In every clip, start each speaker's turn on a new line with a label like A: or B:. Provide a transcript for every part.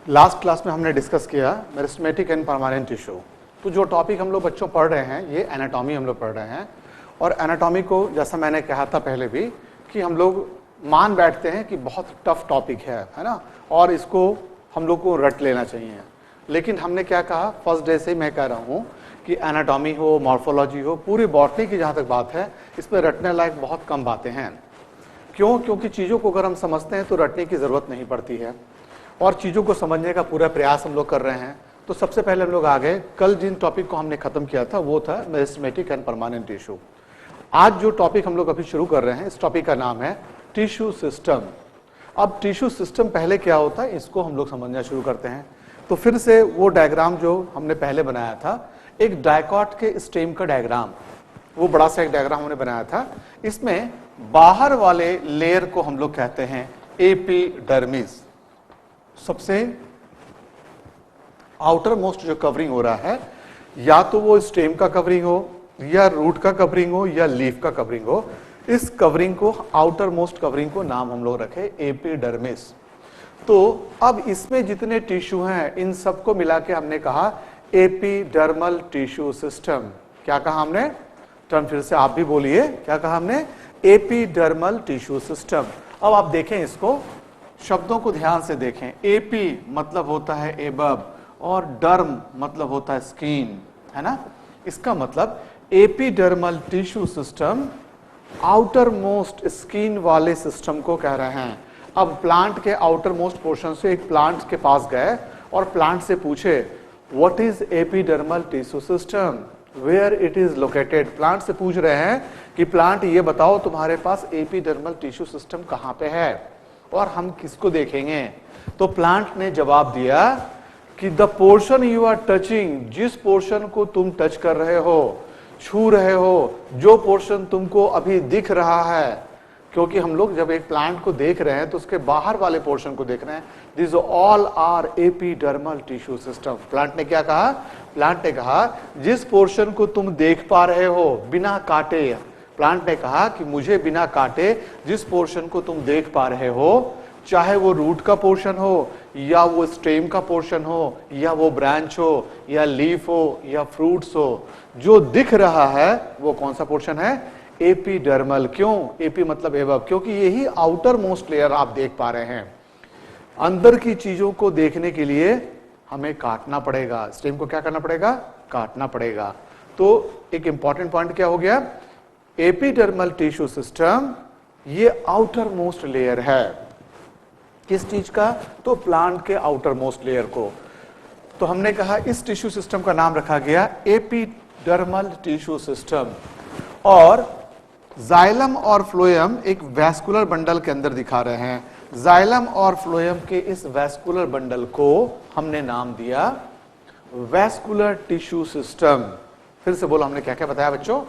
A: Last class में हमने discuss किया मेरिस्टेमेटिक एंड परमानेंट टिश्यू। तो जो टॉपिक हम लोग बच्चों पढ़ रहे हैं ये एनाटॉमी हम लोग पढ़ रहे हैं। और एनाटॉमी को जैसा मैंने कहा था पहले भी कि हम लोग मान बैठते हैं कि बहुत टफ टॉपिक है ना, और इसको हम लोग को रट लेना चाहिए। लेकिन हमने क्या कहा, फर्स्ट डे से मैं कह रहा हूँ कि एनाटॉमी हो, मॉर्फोलॉजी हो, पूरी बॉटनी की जहाँ तक बात है इसमें रटने लायक बहुत कम बातें हैं। क्यों? क्योंकि चीज़ों को अगर हम समझते हैं तो रटने की ज़रूरत नहीं पड़ती है और चीज़ों को समझने का पूरा प्रयास हम लोग कर रहे हैं। तो सबसे पहले हम लोग आ गए, कल जिन टॉपिक को हमने खत्म किया था वो था मेरिस्टेमेटिक एंड परमानेंट टिश्यू। आज जो टॉपिक हम लोग अभी शुरू कर रहे हैं इस टॉपिक का नाम है टिश्यू सिस्टम। अब टिश्यू सिस्टम पहले क्या होता है इसको हम लोग समझना शुरू करते हैं। तो फिर से वो डायग्राम जो हमने पहले बनाया था, एक डायकॉट के स्टेम का डायग्राम, वो बड़ा सा एक डायग्राम हमने बनाया था। इसमें बाहर वाले लेयर को हम लोग कहते हैं एपिडर्मिस। सबसे आउटर मोस्ट जो कवरिंग हो रहा है, या तो वो स्टेम का कवरिंग हो या रूट का कवरिंग हो या लीफ का कवरिंग हो, इस कवरिंग को, आउटर मोस्ट कवरिंग को नाम हम लोग रखे एपिडर्मिस। तो अब इसमें जितने टिश्यू हैं इन सबको मिला के हमने कहा एपिडर्मल टिश्यू सिस्टम। क्या कहा हमने? टर्म फिर से आप भी बोलिए, क्या कहा हमने? Epidermal tissue system. अब आप देखें इसको, शब्दों को ध्यान से देखें। एपी मतलब होता है एबव और डर्म मतलब होता है स्किन, है ना। इसका मतलब epidermal tissue system outer most skin वाले सिस्टम को कह रहे हैं। अब प्लांट के आउटर मोस्ट पोर्शन से एक प्लांट के पास गए और प्लांट से पूछे what is epidermal tissue system, where it is located. Plant से पूछ रहे हैं कि प्लांट ये बताओ तुम्हारे पास एपिडर्मल टिश्यू सिस्टम कहां पे है और हम किसको देखेंगे। तो प्लांट ने जवाब दिया कि the portion you are touching, जिस पोर्शन को तुम टच कर रहे हो, छू रहे हो, जो पोर्शन तुमको अभी दिख रहा है, क्योंकि हम लोग जब एक प्लांट को देख रहे हैं तो उसके बाहर वाले पोर्शन को देख रहे हैं। This all are epidermal tissue system. Plant ने क्या कहा? प्लांट ने कहा जिस पोर्शन को तुम देख पा रहे हो बिना काटे, प्लांट ने कहा कि मुझे बिना काटे जिस पोर्शन को तुम देख पा रहे हो, चाहे वो रूट का पोर्शन हो या वो स्टेम का पोर्शन हो या वो ब्रांच हो या लीफ हो या फ्रूट्स हो, जो दिख रहा है वो कौन सा पोर्शन है? एपिडर्मल। क्यों? एपी मतलब एबव, क्योंकि यही आउटर मोस्ट लेयर आप देख पा रहे हैं। अंदर की चीजों को देखने के लिए हमें काटना पड़ेगा। स्टेम को क्या करना पड़ेगा? काटना पड़ेगा। तो एक इंपॉर्टेंट पॉइंट क्या हो गया? एपिडर्मल टिश्यू सिस्टम ये आउटर मोस्ट लेयर है। किस चीज का? तो प्लांट के आउटर मोस्ट लेयर को। तो हमने कहा इस टिश्यू सिस्टम का नाम रखा गया एपिडर्मल टिश्यू सिस्टम। और जाइलम और फ्लोएम एक वैस्कुलर बंडल के अंदर दिखा रहे हैं। जाइलम और फ्लोएम के इस वैस्कुलर बंडल को हमने नाम दिया वैस्कुलर टिश्यू सिस्टम। फिर से बोलो, हमने क्या क्या बताया बच्चों?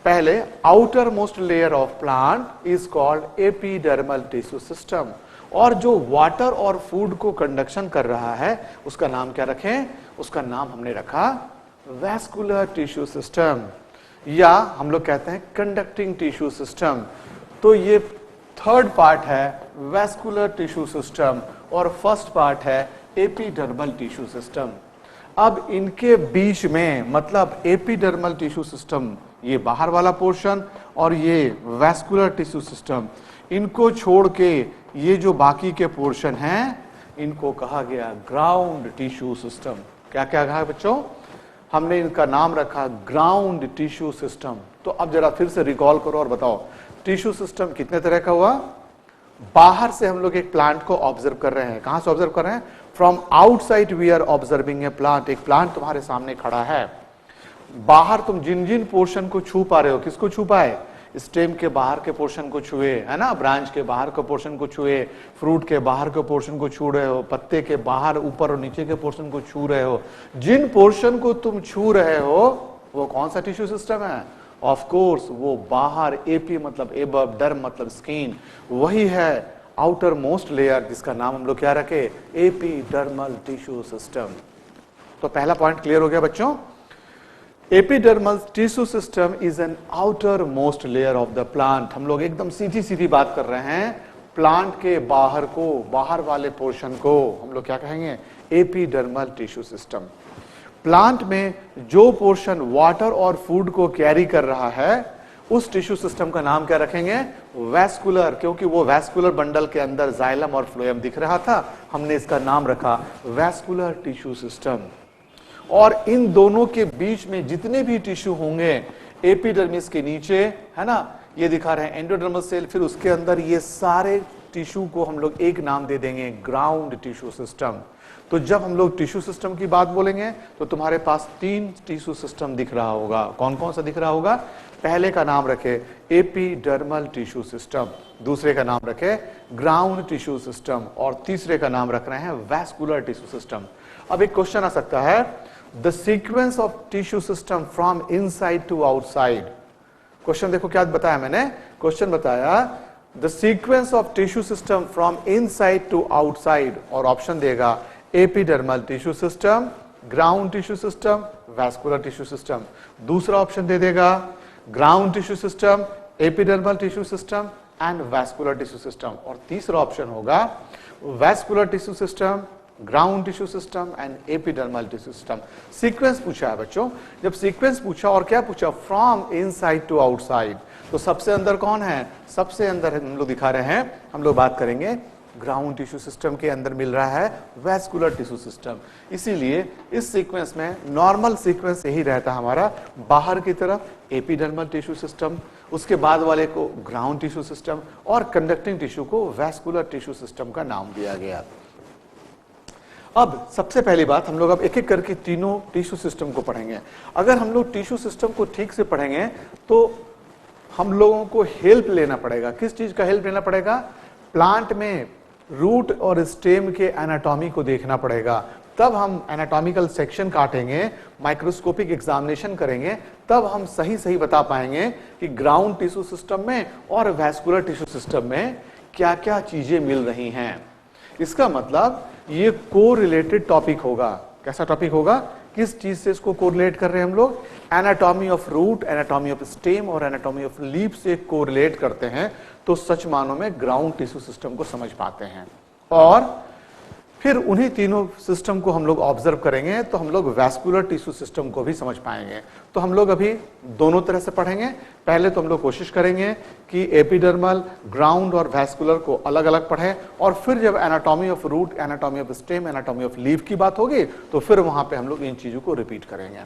A: पहले outer most layer of plant is called epidermal tissue system, और जो वाटर और फूड को कंडक्शन कर रहा है उसका नाम क्या रखें? उसका नाम हमने रखा वैस्कुलर टिश्यू सिस्टम, या हम लोग कहते हैं कंडक्टिंग टिश्यू सिस्टम। तो ये थर्ड पार्ट है वैस्कुलर टिश्यू सिस्टम और फर्स्ट पार्ट है एपिडर्मल टिश्यू सिस्टम। अब इनके बीच में, मतलब एपिडर्मल टिश्यू सिस्टम ये बाहर वाला पोर्शन और ये वैस्कुलर टिश्यू सिस्टम, इनको छोड़ के ये जो बाकी के पोर्शन हैं इनको कहा गया ग्राउंड टिश्यू सिस्टम। क्या क्या कहा बच्चों? हमने इनका नाम रखा ग्राउंड टिश्यू सिस्टम। तो अब जरा फिर से रिकॉल करो और बताओ टिश्यू सिस्टम कितने तरह का हुआ? बाहर से हम लोग एक प्लांट को ऑब्जर्व कर रहे हैं। कहां से ऑब्जर्व कर रहे हैं? From outside we are observing a plant. एक प्लांट तुम्हारे सामने खड़ा है, बाहर तुम जिन जिन पोर्शन को छू पा रहे हो, किसको छू पाए? स्टेम के बाहर के पोर्शन को छुए, है ना, ब्रांच के बाहर के पोर्शन को छुए, फ्रूट के बाहर के पोर्शन को छू रहे हो, पत्ते के बाहर ऊपर और नीचे के पोर्शन को छू रहे हो। जिन पोर्शन को तुम छू रहे हो वो कौन सा टिश्यू सिस्टम है? ऑफ कोर्स वो बाहर, एपी मतलब एबव, डर्म मतलब स्किन, वही है आउटर मोस्ट लेयर जिसका नाम हम लोग क्या रखे? Epidermal tissue system. तो पहला पॉइंट क्लियर हो गया बच्चों। Epidermal tissue system is an outer most layer of the plant. हम लोग एकदम सीधी सीधी बात कर रहे हैं, प्लांट के बाहर को, बाहर वाले पोर्शन को हम लोग क्या कहेंगे, एपिडर्मल टिश्यू सिस्टम। प्लांट में जो पोर्शन वाटर और फूड को कैरी कर रहा है उस टिश्यू सिस्टम का नाम क्या रखेंगे, वैस्कुलर, क्योंकि वो वैस्कुलर बंडल के अंदर जाइलम और फ्लोएम दिख रहा था, हमने इसका नाम रखा वैस्कुलर टिश्यू सिस्टम। और इन दोनों के बीच में जितने भी टिश्यू होंगे, एपिडर्मिस के नीचे है ना, ये दिखा रहे हैं एंडोडर्मल सेल, फिर उसके अंदर ये सारे टिश्यू को हम लोग एक नाम दे देंगे, ग्राउंड टिश्यू सिस्टम। तो जब हम लोग टिश्यू सिस्टम की बात बोलेंगे तो तुम्हारे पास 3 टिश्यू सिस्टम दिख रहा होगा। कौन कौन सा दिख रहा होगा, पहले का नाम रखे एपिडर्मल टिश्यू सिस्टम, दूसरे का नाम रखे ग्राउंड टिश्यू सिस्टम, और तीसरे का नाम रख रहे हैं वैस्कुलर टिश्यू सिस्टम। अब एक क्वेश्चन आ सकता है, the sequence of tissue system from inside to outside. Question देखो क्या बताया मैंने, क्वेश्चन बताया the sequence of tissue system from inside to outside, और ऑप्शन देगा epidermal tissue system, ground tissue system, vascular tissue system. दूसरा ऑप्शन दे देगा ground tissue system, epidermal tissue system and vascular tissue system, और तीसरा option होगा vascular tissue system, ground tissue system and epidermal tissue system. Sequence पूछा है बच्चों, जब सीक्वेंस पूछा और क्या पूछा, फ्रॉम इनसाइड टू आउटसाइड, तो सबसे अंदर कौन है, सबसे अंदर हम लोग दिखा रहे हैं, हम लोग बात करेंगे ग्राउंड टिश्यू सिस्टम के अंदर मिल रहा है वैस्कुलर टिश्यू सिस्टम। इसीलिए इस सीक्वेंस में नॉर्मल सीक्वेंस यही रहता है हमारा, बाहर की तरफ एपिडर्मल टिश्यू सिस्टम, उसके बाद वाले को ग्राउंड टिश्यू सिस्टम, और कंडक्टिंग टिश्यू को वैस्कुलर टिश्यू सिस्टम का नाम दिया गया। अब सबसे पहली बात, हम लोग अब एक एक करके तीनों टिश्यू सिस्टम को पढ़ेंगे। अगर हम लोग टिश्यू सिस्टम को ठीक से पढ़ेंगे तो हम लोगों को हेल्प लेना पड़ेगा। किस चीज का हेल्प लेना पड़ेगा, प्लांट में रूट और स्टेम के एनाटॉमी को देखना पड़ेगा, तब हम एनाटॉमिकल सेक्शन काटेंगे, माइक्रोस्कोपिक एग्जामिनेशन करेंगे, तब हम सही सही बता पाएंगे कि ग्राउंड टिश्यू सिस्टम में और वैस्कुलर टिश्यू सिस्टम में क्या क्या चीजें मिल रही हैं। इसका मतलब ये कोरिलेटेड टॉपिक होगा। कैसा टॉपिक होगा, किस चीज से इसको कोरिलेट कर रहे हैं हम लोग, anatomy of root, anatomy of stem और एनाटॉमी ऑफ लीफ से कोरिलेट करते हैं, तो सच मानों में ग्राउंड टिश्यू सिस्टम को समझ पाते हैं। और फिर उन्हीं तीनों सिस्टम को हम लोग ऑब्जर्व करेंगे तो हम लोग वैस्कुलर टिश्यू सिस्टम को भी समझ पाएंगे। तो हम लोग अभी दोनों तरह से पढ़ेंगे। पहले तो हम लोग कोशिश करेंगे कि एपिडर्मल, ग्राउंड और वैस्कुलर को अलग अलग पढ़ें, और फिर जब anatomy of root, anatomy of stem, anatomy of leaf की बात होगी तो फिर वहां पे हम लोग इन चीजों को रिपीट करेंगे।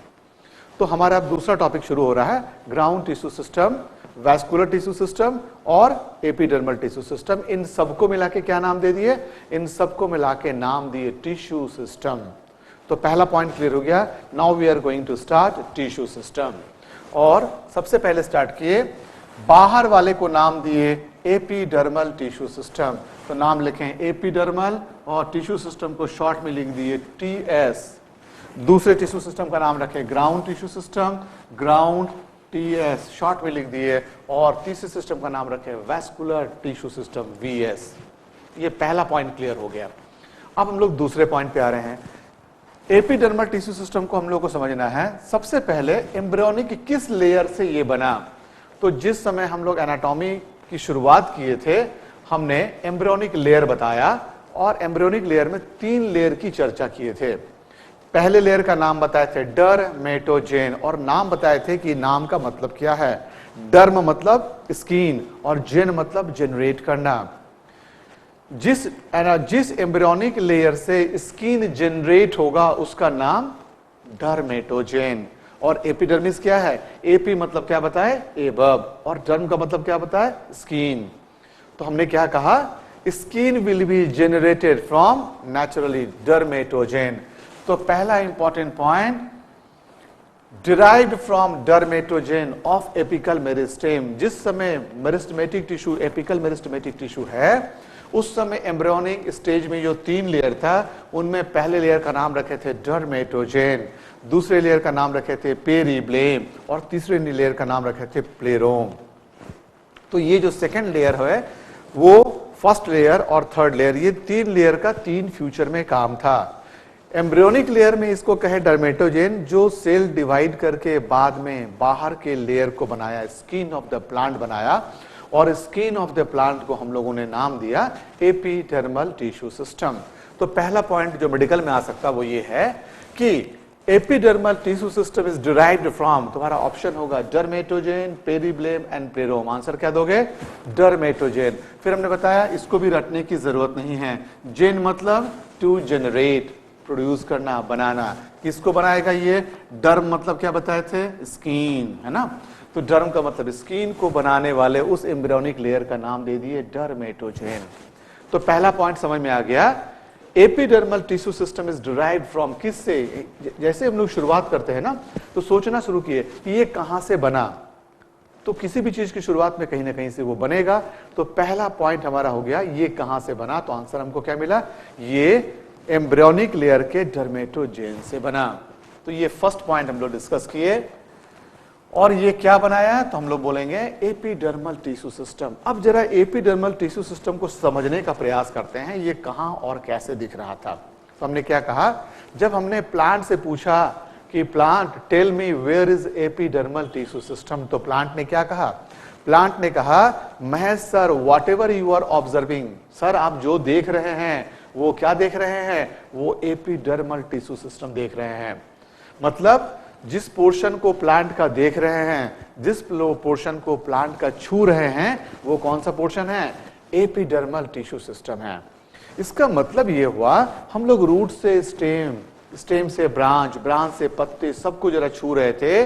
A: तो हमारा अब दूसरा टॉपिक शुरू हो रहा है, ground tissue system, vascular tissue system और एपिडर्मल टिश्यू सिस्टम। इन सबको मिला के क्या नाम दे दिए, इन सबको मिला के नाम दिए टिश्यू सिस्टम। तो पहला पॉइंट क्लियर हो गया। Now we are going to start tissue system. और सबसे पहले स्टार्ट किए, बाहर वाले को नाम दिए एपिडर्मल टिश्यू सिस्टम। तो नाम लिखें एपिडर्मल और टिश्यू सिस्टम को शॉर्ट में लिख दिए टीएस। दूसरे टिश्यू सिस्टम का नाम रखें ground tissue system, ground TS short में लिख दिए, और तीसरे सिस्टम का नाम रखें वैस्कुलर टिश्यू सिस्टम वीएस। ये पहला पॉइंट क्लियर हो गया। अब हम लोग दूसरे पॉइंट पे आ रहे हैं। एपिडर्मल टिश्यू सिस्टम को हम लोग को समझना है, सबसे पहले एम्ब्रियोनिक किस लेयर से ये बना। तो जिस समय हम लोग एनाटॉमी की शुरुआत किए थे, हमने एम्ब्रियोनिक लेयर बताया, और एम्ब्रियोनिक लेयर में 3 लेयर की चर्चा किए थे। पहले लेयर का नाम बताए थे डर्मेटोजेन, और नाम बताए थे कि नाम का मतलब क्या है। डर्म मतलब स्किन और जेन मतलब जनरेट करना। जिस एम्ब्रियोनिक लेयर से स्किन जनरेट होगा उसका नाम डर्मेटोजेन। और एपिडर्मिस क्या है, एपी मतलब क्या बताए, एबव, और डर्म का मतलब क्या बताए, स्किन। तो हमने क्या कहा, skin will be generated from naturally dermatogen. तो पहला important point, derived from dermatogen of apical meristem. जिस समय meristematic tissue, apical meristematic tissue है, उस समय एम्ब्रियोनिक स्टेज में जो 3 लेयर था, उनमें पहले लेयर का नाम रखे थे डर्मेटोजेन, दूसरे लेयर का नाम रखे थे पेरीब्लेम, और तीसरे लेयर का नाम रखे थे प्लेरोम। तो ये जो सेकेंड लेयर है वो फर्स्ट लेयर और थर्ड लेयर, ये 3 लेयर का 3 फ्यूचर में काम था। एम्ब्रियोनिक लेयर में इसको कहे डर्मेटोजेन, जो सेल डिवाइड करके बाद में बाहर के लेयर को बनाया, स्किन ऑफ द प्लांट बनाया, और स्किन ऑफ द प्लांट को हम लोगों ने नाम दिया एपिडर्मल टिश्यू सिस्टम। तो पहला पॉइंट जो मेडिकल में आ सकता वो ये है कि epidermal tissue system is derived from, तुम्हारा ऑप्शन होगा डर्मेटोजेन, पेरिब्लेम एंड प्लेरोम। आंसर क्या दोगे? डर्मेटोजेन। फिर हमने बताया इसको भी रटने की जरूरत नहीं है। जेन मतलब टू जनरेट, प्रोड्यूस करना, बनाना। किसको बनाएगा ये? डर्म मतलब क्या बताए थे? स्किन, है ना। तो डर्म का मतलब स्किन को बनाने वाले उस एम्ब्रियोनिक लेयर का नाम दे दिए डर्मेटोजेन। तो पहला पॉइंट समझ में आ गया, epidermal tissue system is derived from, किससे? जैसे हम लोग शुरुआत करते हैं ना, तो सोचना शुरू किए कि ये कहां से बना। तो किसी भी चीज की शुरुआत में कहीं ना कहीं से वो बनेगा। तो पहला पॉइंट हमारा हो गया ये कहां से बना। तो आंसर हमको क्या मिला? ये एम्ब्रियोनिक लेयर के डर्मेटोजेन से बना। तो ये फर्स्ट पॉइंट हम लोग डिस्कस किए। और ये क्या बनाया है? तो हम लोग बोलेंगे एपिडर्मल टिश्यू सिस्टम। अब जरा एपिडर्मल टिश्यू सिस्टम को समझने का प्रयास करते हैं, ये कहां और कैसे दिख रहा था। तो हमने क्या कहा, जब हमने प्लांट से पूछा कि plant tell me where is epidermal tissue system, तो प्लांट ने क्या कहा? प्लांट ने कहा Mahesh sir whatever you are observing, sir आप जो देख रहे हैं वो क्या देख रहे हैं? वो एपिडर्मल टिश्यू सिस्टम देख रहे हैं। मतलब जिस पोर्शन को प्लांट का देख रहे हैं, जिस पोर्शन को प्लांट का छू रहे हैं, वो कौन सा पोर्शन है? एपिडर्मल टिश्यू सिस्टम है। इसका मतलब ये हुआ हम लोग रूट से स्टेम, स्टेम से ब्रांच, ब्रांच से पत्ते, सबको जरा छू रहे थे।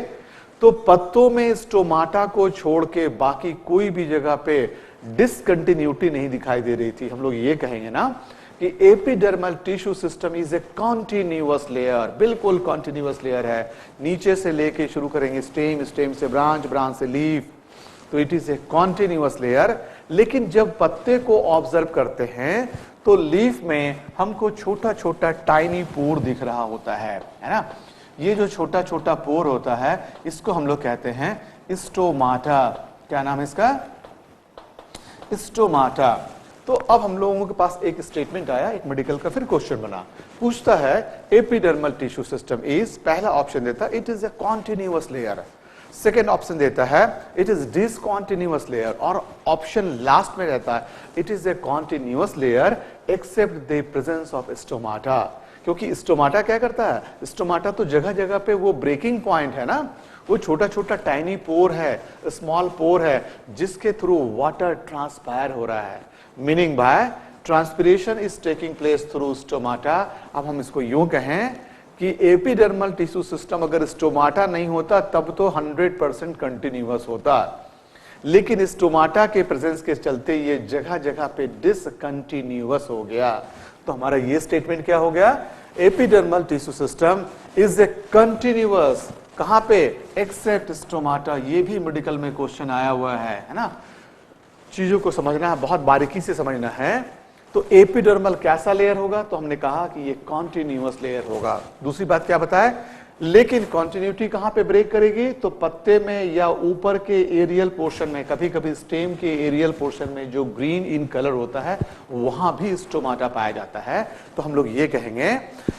A: तो पत्तों में स्टोमाटा को छोड़ के बाकी कोई भी जगह पे डिसकंटिन्यूटी नहीं दिखाई दे रही थी। हम लोग ये कहेंगे ना कि epidermal tissue system is a continuous layer, बिल्कुल कॉन्टिन्यूअस लेयर है। नीचे से लेके शुरू करेंगे स्टेम, स्टेम से ब्रांच, ब्रांच से लीफ, तो it is a continuous layer. लेकिन जब पत्ते को ऑब्जर्व करते हैं तो लीफ में हमको छोटा छोटा टाइनी पोर दिख रहा होता है ना। ये जो छोटा छोटा पोर होता है इसको हम लोग कहते हैं स्टोमाटा। क्या नाम है इसका? स्टोमाटा। तो अब हम लोगों के पास एक स्टेटमेंट आया, एक मेडिकल का फिर क्वेश्चन बना, पूछता है एपिडर्मल टिश्यू सिस्टम इज, पहला ऑप्शन देता है it is a continuous layer, second option देता है इट इज डिसकॉन्टिन्यूअस लेयर, और ऑप्शन लास्ट में रहता है it is a continuous layer except the presence of stomata. क्योंकि स्टोमाटा क्या करता है? स्टोमाटा तो जगह जगह पे वो ब्रेकिंग पॉइंट है ना, वो छोटा छोटा टाइनी पोर है, स्मॉल पोर है, जिसके थ्रू वाटर ट्रांसपायर हो रहा है। Meaning bye transpiration is taking place through stomata. अब हम इसको यूं कहें कि एपिडर्मल टिश्यू सिस्टम अगर स्टोमाटा नहीं होता तब तो 100% कंटिन्यूअस होता, लेकिन स्टोमाटा के प्रेजेंस के चलते ये जगह जगह पे डिसकंटिन्यूअस हो गया। तो हमारा ये स्टेटमेंट क्या हो गया? Epidermal tissue system is a continuous, कहां पे? Except stomata. ये भी मेडिकल में क्वेश्चन आया हुआ है ना। चीजों को समझना है, बहुत बारीकी से समझना है। तो एपिडर्मल कैसा लेयर होगा? तो हमने कहा कि ये कॉन्टिन्यूअस लेयर होगा। दूसरी बात क्या बताए? लेकिन कॉन्टिन्यूटी कहां पे ब्रेक करेगी? तो पत्ते में या ऊपर के एरियल पोर्शन में, कभी कभी स्टेम के एरियल पोर्शन में जो ग्रीन इन कलर होता है वहां भी स्टोमाटा पाया जाता है। तो हम लोग ये कहेंगे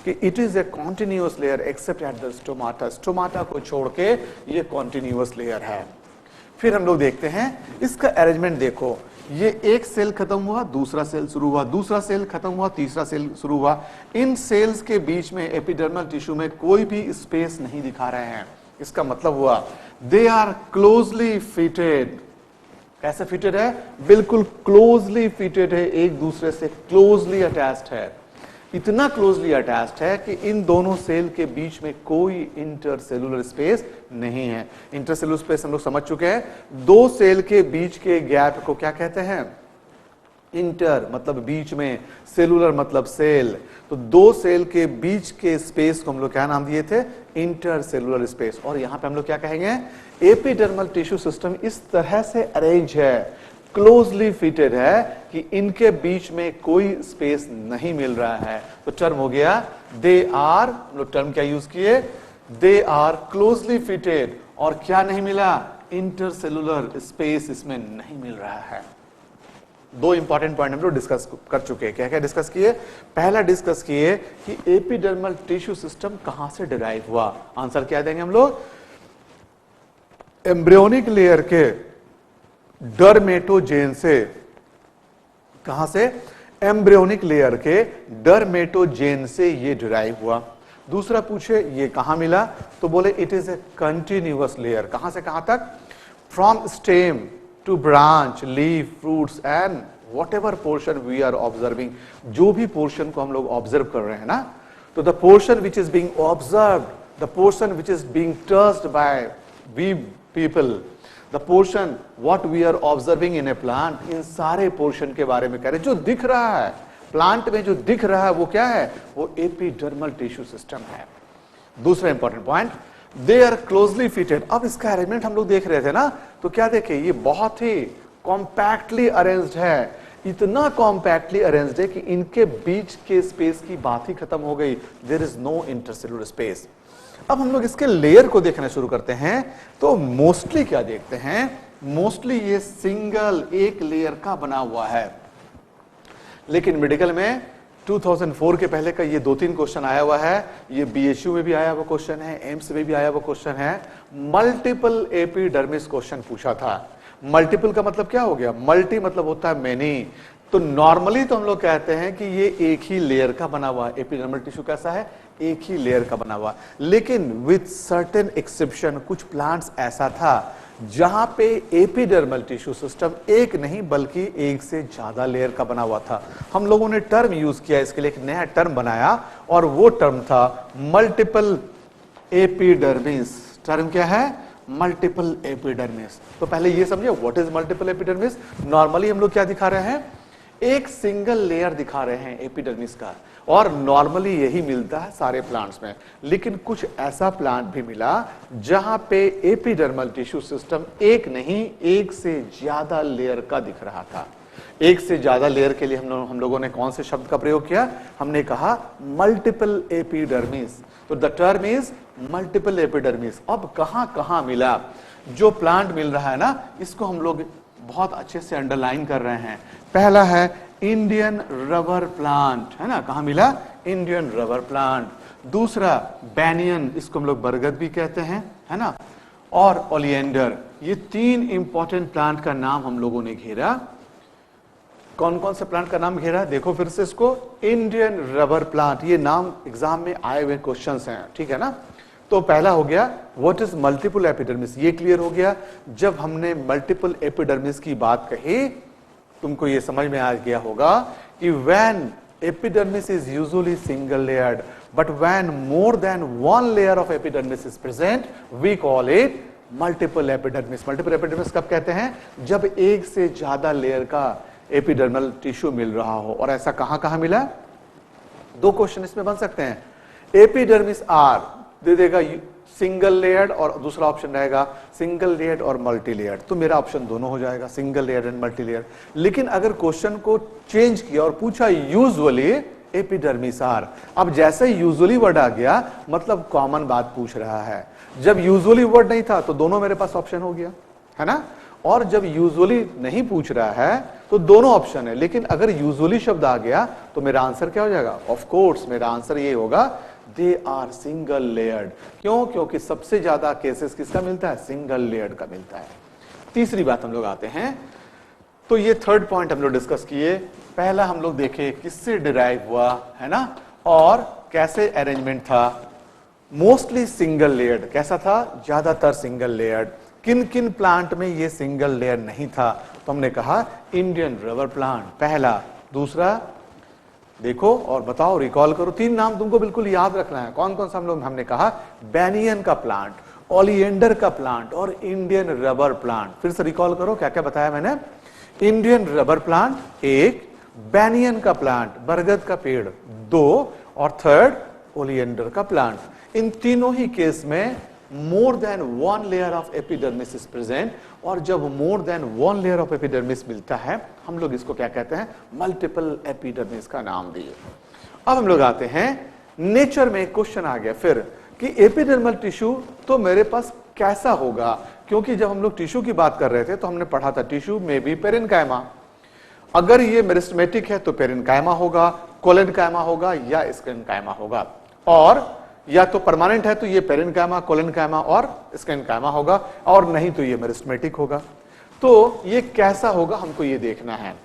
A: कि it is a continuous layer accept at the stomata. Stomata को छोड़ के ये कॉन्टिन्यूअस लेयर है। फिर हम लोग देखते हैं इसका अरेंजमेंट। देखो, ये एक सेल खत्म हुआ, दूसरा सेल शुरू हुआ, दूसरा सेल खत्म हुआ, तीसरा सेल शुरू हुआ। इन सेल्स के बीच में एपिडर्मल टिश्यू में कोई भी स्पेस नहीं दिखा रहे हैं। इसका मतलब हुआ दे आर क्लोजली फिटेड। कैसे फिटेड है? बिल्कुल क्लोजली फिटेड है, एक दूसरे से क्लोजली अटैच्ड है। इतना क्लोजली अटैच्ड है कि इन दोनों सेल के बीच में कोई इंटरसेलुलर स्पेस नहीं है। इंटरसेलुलर स्पेस हम लोग समझ चुके हैं। दो सेल के बीच के गैप को क्या कहते हैं? इंटर मतलब बीच में, सेलुलर मतलब सेल। तो दो सेल के बीच के स्पेस को हम लोग क्या नाम दिए थे? Intercellular space. और यहां पे हम लोग क्या कहेंगे? एपिडर्मल टिश्यू सिस्टम इस तरह से अरेंज है, क्लोजली फिटेड है कि इनके बीच में कोई स्पेस नहीं मिल रहा है। तो टर्म हो गया दे आर, हम लोग टर्म क्या यूज किए? They are closely fitted. और क्या नहीं मिला? इंटरसेलुलर स्पेस इसमें नहीं मिल रहा है। दो इंपॉर्टेंट पॉइंट हम लोग डिस्कस कर चुके हैं। क्या क्या डिस्कस किए? पहला डिस्कस किए कि एपिडर्मल टिश्यू सिस्टम कहां से डिराइव हुआ। आंसर क्या देंगे हम लोग? एम्ब्रियोनिक लेयर के डर्मेटोजेन से, कहां से? एम्ब्रियोनिक लेयर के डर्मेटोजेन से ये डिराइव हुआ। दूसरा पूछे ये कहां मिला, तो बोले it is a continuous layer. कहां से कहां तक? From stem to branch, leaf, fruits and whatever portion we are observing. जो भी पोर्शन को हम लोग ऑब्जर्व कर रहे हैं ना, तो the portion which is being observed, the portion which is being touched by we people, the portion what we are observing in a plant, इन सारे पोर्शन के बारे में कह रहे हैं। जो दिख रहा है प्लांट में, जो दिख रहा है वो क्या है? वो एपिडर्मल टिश्यू सिस्टम है। दूसरा important point, they are closely fitted. अब इसका अरेंजमेंट हम लोग देख रहे थे ना, तो क्या देखे? ये बहुत ही कॉम्पैक्टली अरेंज्ड है। इतना कॉम्पैक्टली अरेंज्ड है कि इनके बीच के स्पेस की बात ही खत्म हो गई। There is no intercellular space. अब हम लोग इसके लेयर को देखना शुरू करते हैं, तो मोस्टली क्या देखते हैं? मोस्टली ये सिंगल एक लेयर का बना हुआ है। लेकिन मेडिकल में 2004 के पहले का ये 2-3 क्वेश्चन आया हुआ है। ये बीएचयू में भी आया हुआ क्वेश्चन है, एम्स में भी आया हुआ क्वेश्चन है। मल्टीपल एपिडर्मिस क्वेश्चन पूछा था। मल्टीपल का मतलब क्या हो गया? मल्टी मतलब होता है मेनी। तो नॉर्मली तो हम लोग कहते हैं कि ये एक ही लेयर का बना हुआ है। एपिडर्मल टिश्यू कैसा है? एक ही लेयर का बना हुआ। लेकिन विथ सर्टेन एक्सेप्शन, कुछ प्लांट्स ऐसा था जहां पे एपिडर्मल टिश्यू सिस्टम एक नहीं बल्कि एक से ज्यादा लेयर का बना हुआ था। हम लोगों ने टर्म यूज किया, इसके लिए एक नया टर्म बनाया, और वो टर्म था मल्टीपल एपिडर्मिस। टर्म क्या है? Multiple epidermis. तो पहले ये समझे what is multiple epidermis. Normally हम लोग क्या दिखा रहे हैं? एक सिंगल लेयर दिखा रहे हैं एपिडर्मिस का, और नॉर्मली यही मिलता है सारे प्लांट्स में। लेकिन कुछ ऐसा प्लांट भी मिला जहां पे एपिडर्मल टिश्यू सिस्टम एक नहीं एक से ज्यादा लेयर का दिख रहा था। एक से ज्यादा लेयर के लिए हम लोगों ने कौन से शब्द का प्रयोग किया? हमने कहा मल्टीपल एपिडर्मिस। तो the term is multiple epidermis. अब कहां कहां मिला? जो प्लांट मिल रहा है ना, इसको हम लोग बहुत अच्छे से अंडरलाइन कर रहे हैं। पहला है इंडियन रबर प्लांट, है ना? कहां मिला? Indian rubber plant. दूसरा बैनियन, इसको हम लोग बरगद भी कहते हैं, है ना? और ओलिएंडर। ये 3 इंपॉर्टेंट प्लांट का नाम हम लोगों ने घेरा। कौन कौन से प्लांट का नाम घेरा? देखो फिर से इसको, इंडियन रबर प्लांट। ये नाम एग्जाम में आए हुए क्वेश्चंस हैं, ठीक है ना? तो पहला हो गया व्हाट इज मल्टीपल एपिडर्मिस, ये क्लियर हो गया। जब हमने मल्टीपल एपिडर्मिस की बात कही, तुमको ये समझ में आ गया होगा कि when epidermis is usually single layered, but when more than one layer of epidermis is present, we call it multiple epidermis. Multiple epidermis कब कहते हैं? जब एक से ज्यादा लेयर का एपिडर्मल टिश्यू मिल रहा हो। और ऐसा कहां कहां मिला? 2 क्वेश्चन इसमें बन सकते हैं। एपिडर्मिस आर दे देगा सिंगल लेयर्ड, और दूसरा ऑप्शन रहेगा सिंगल लेयर्ड और मल्टी लेयर्ड। तो मेरा ऑप्शन दोनों हो जाएगा, single layered and multi layered. लेकिन अगर क्वेश्चन को चेंज किया और पूछा यूजुअली एपिडर्मिस आर, अब जैसे यूजुअली वर्ड आ गया मतलब कॉमन बात पूछ रहा है। जब यूजुअली वर्ड नहीं था तो दोनों मेरे पास ऑप्शन हो गया, है ना? और जब यूजुअली नहीं पूछ रहा है तो दोनों ऑप्शन है। लेकिन अगर यूजुअली शब्द आ गया तो मेरा आंसर क्या हो जाएगा? ऑफ कोर्स मेरा आंसर ये होगा, दे आर सिंगल लेयर्ड। क्यों? क्योंकि सबसे ज्यादा केसेस किसका मिलता है? सिंगल लेयर्ड का मिलता है। तीसरी बात हम लोग आते हैं, तो ये थर्ड पॉइंट हम लोग डिस्कस किए। पहला हम लोग देखे किससे डिराइव हुआ, है ना? और कैसे अरेंजमेंट था? Mostly single layered. कैसा था? ज्यादातर सिंगल लेयर्ड। किन किन प्लांट में ये सिंगल लेयर नहीं था? तो हमने कहा इंडियन रबर प्लांट पहला। दूसरा देखो और बताओ, रिकॉल करो। 3 नाम तुमको बिल्कुल याद रखना है। कौन कौन सा हमने कहा? बैनियन का प्लांट, ओलिएंडर का प्लांट और इंडियन रबर प्लांट। फिर से रिकॉल करो, क्या क्या बताया मैंने? इंडियन रबर प्लांट 1, बैनियन का प्लांट बरगद का पेड़ 2, और थर्ड ओलिएंडर का प्लांट। इन तीनों ही केस में मोर than one layer of epidermis is present, और जब मोर than one layer of epidermis मिलता है हम लोग इसको क्या कहते हैं? मल्टीपल एपिडर्मिस का नाम दिए। अब हम लोग आते हैं नेचर में। क्वेश्चन आ गया फिर कि एपिडर्मल टिश्यू तो मेरे पास कैसा होगा? क्योंकि जब हम लोग टिश्यू की बात कर रहे थे तो हमने पढ़ा था टिश्यू में भी पेरेन्काइमा। अगर ये मेरिस्टेमेटिक है तो पेरेन्काइमा होगा, कोलेनकाइमा होगा या स्क्लेरेन्काइमा होगा, और या तो परमानेंट है तो ये पेरेन्काइमा, कोलेनकाइमा और स्क्लेरेन्काइमा होगा, और नहीं तो ये मेरिस्टेमेटिक होगा। तो ये कैसा होगा हमको ये देखना है।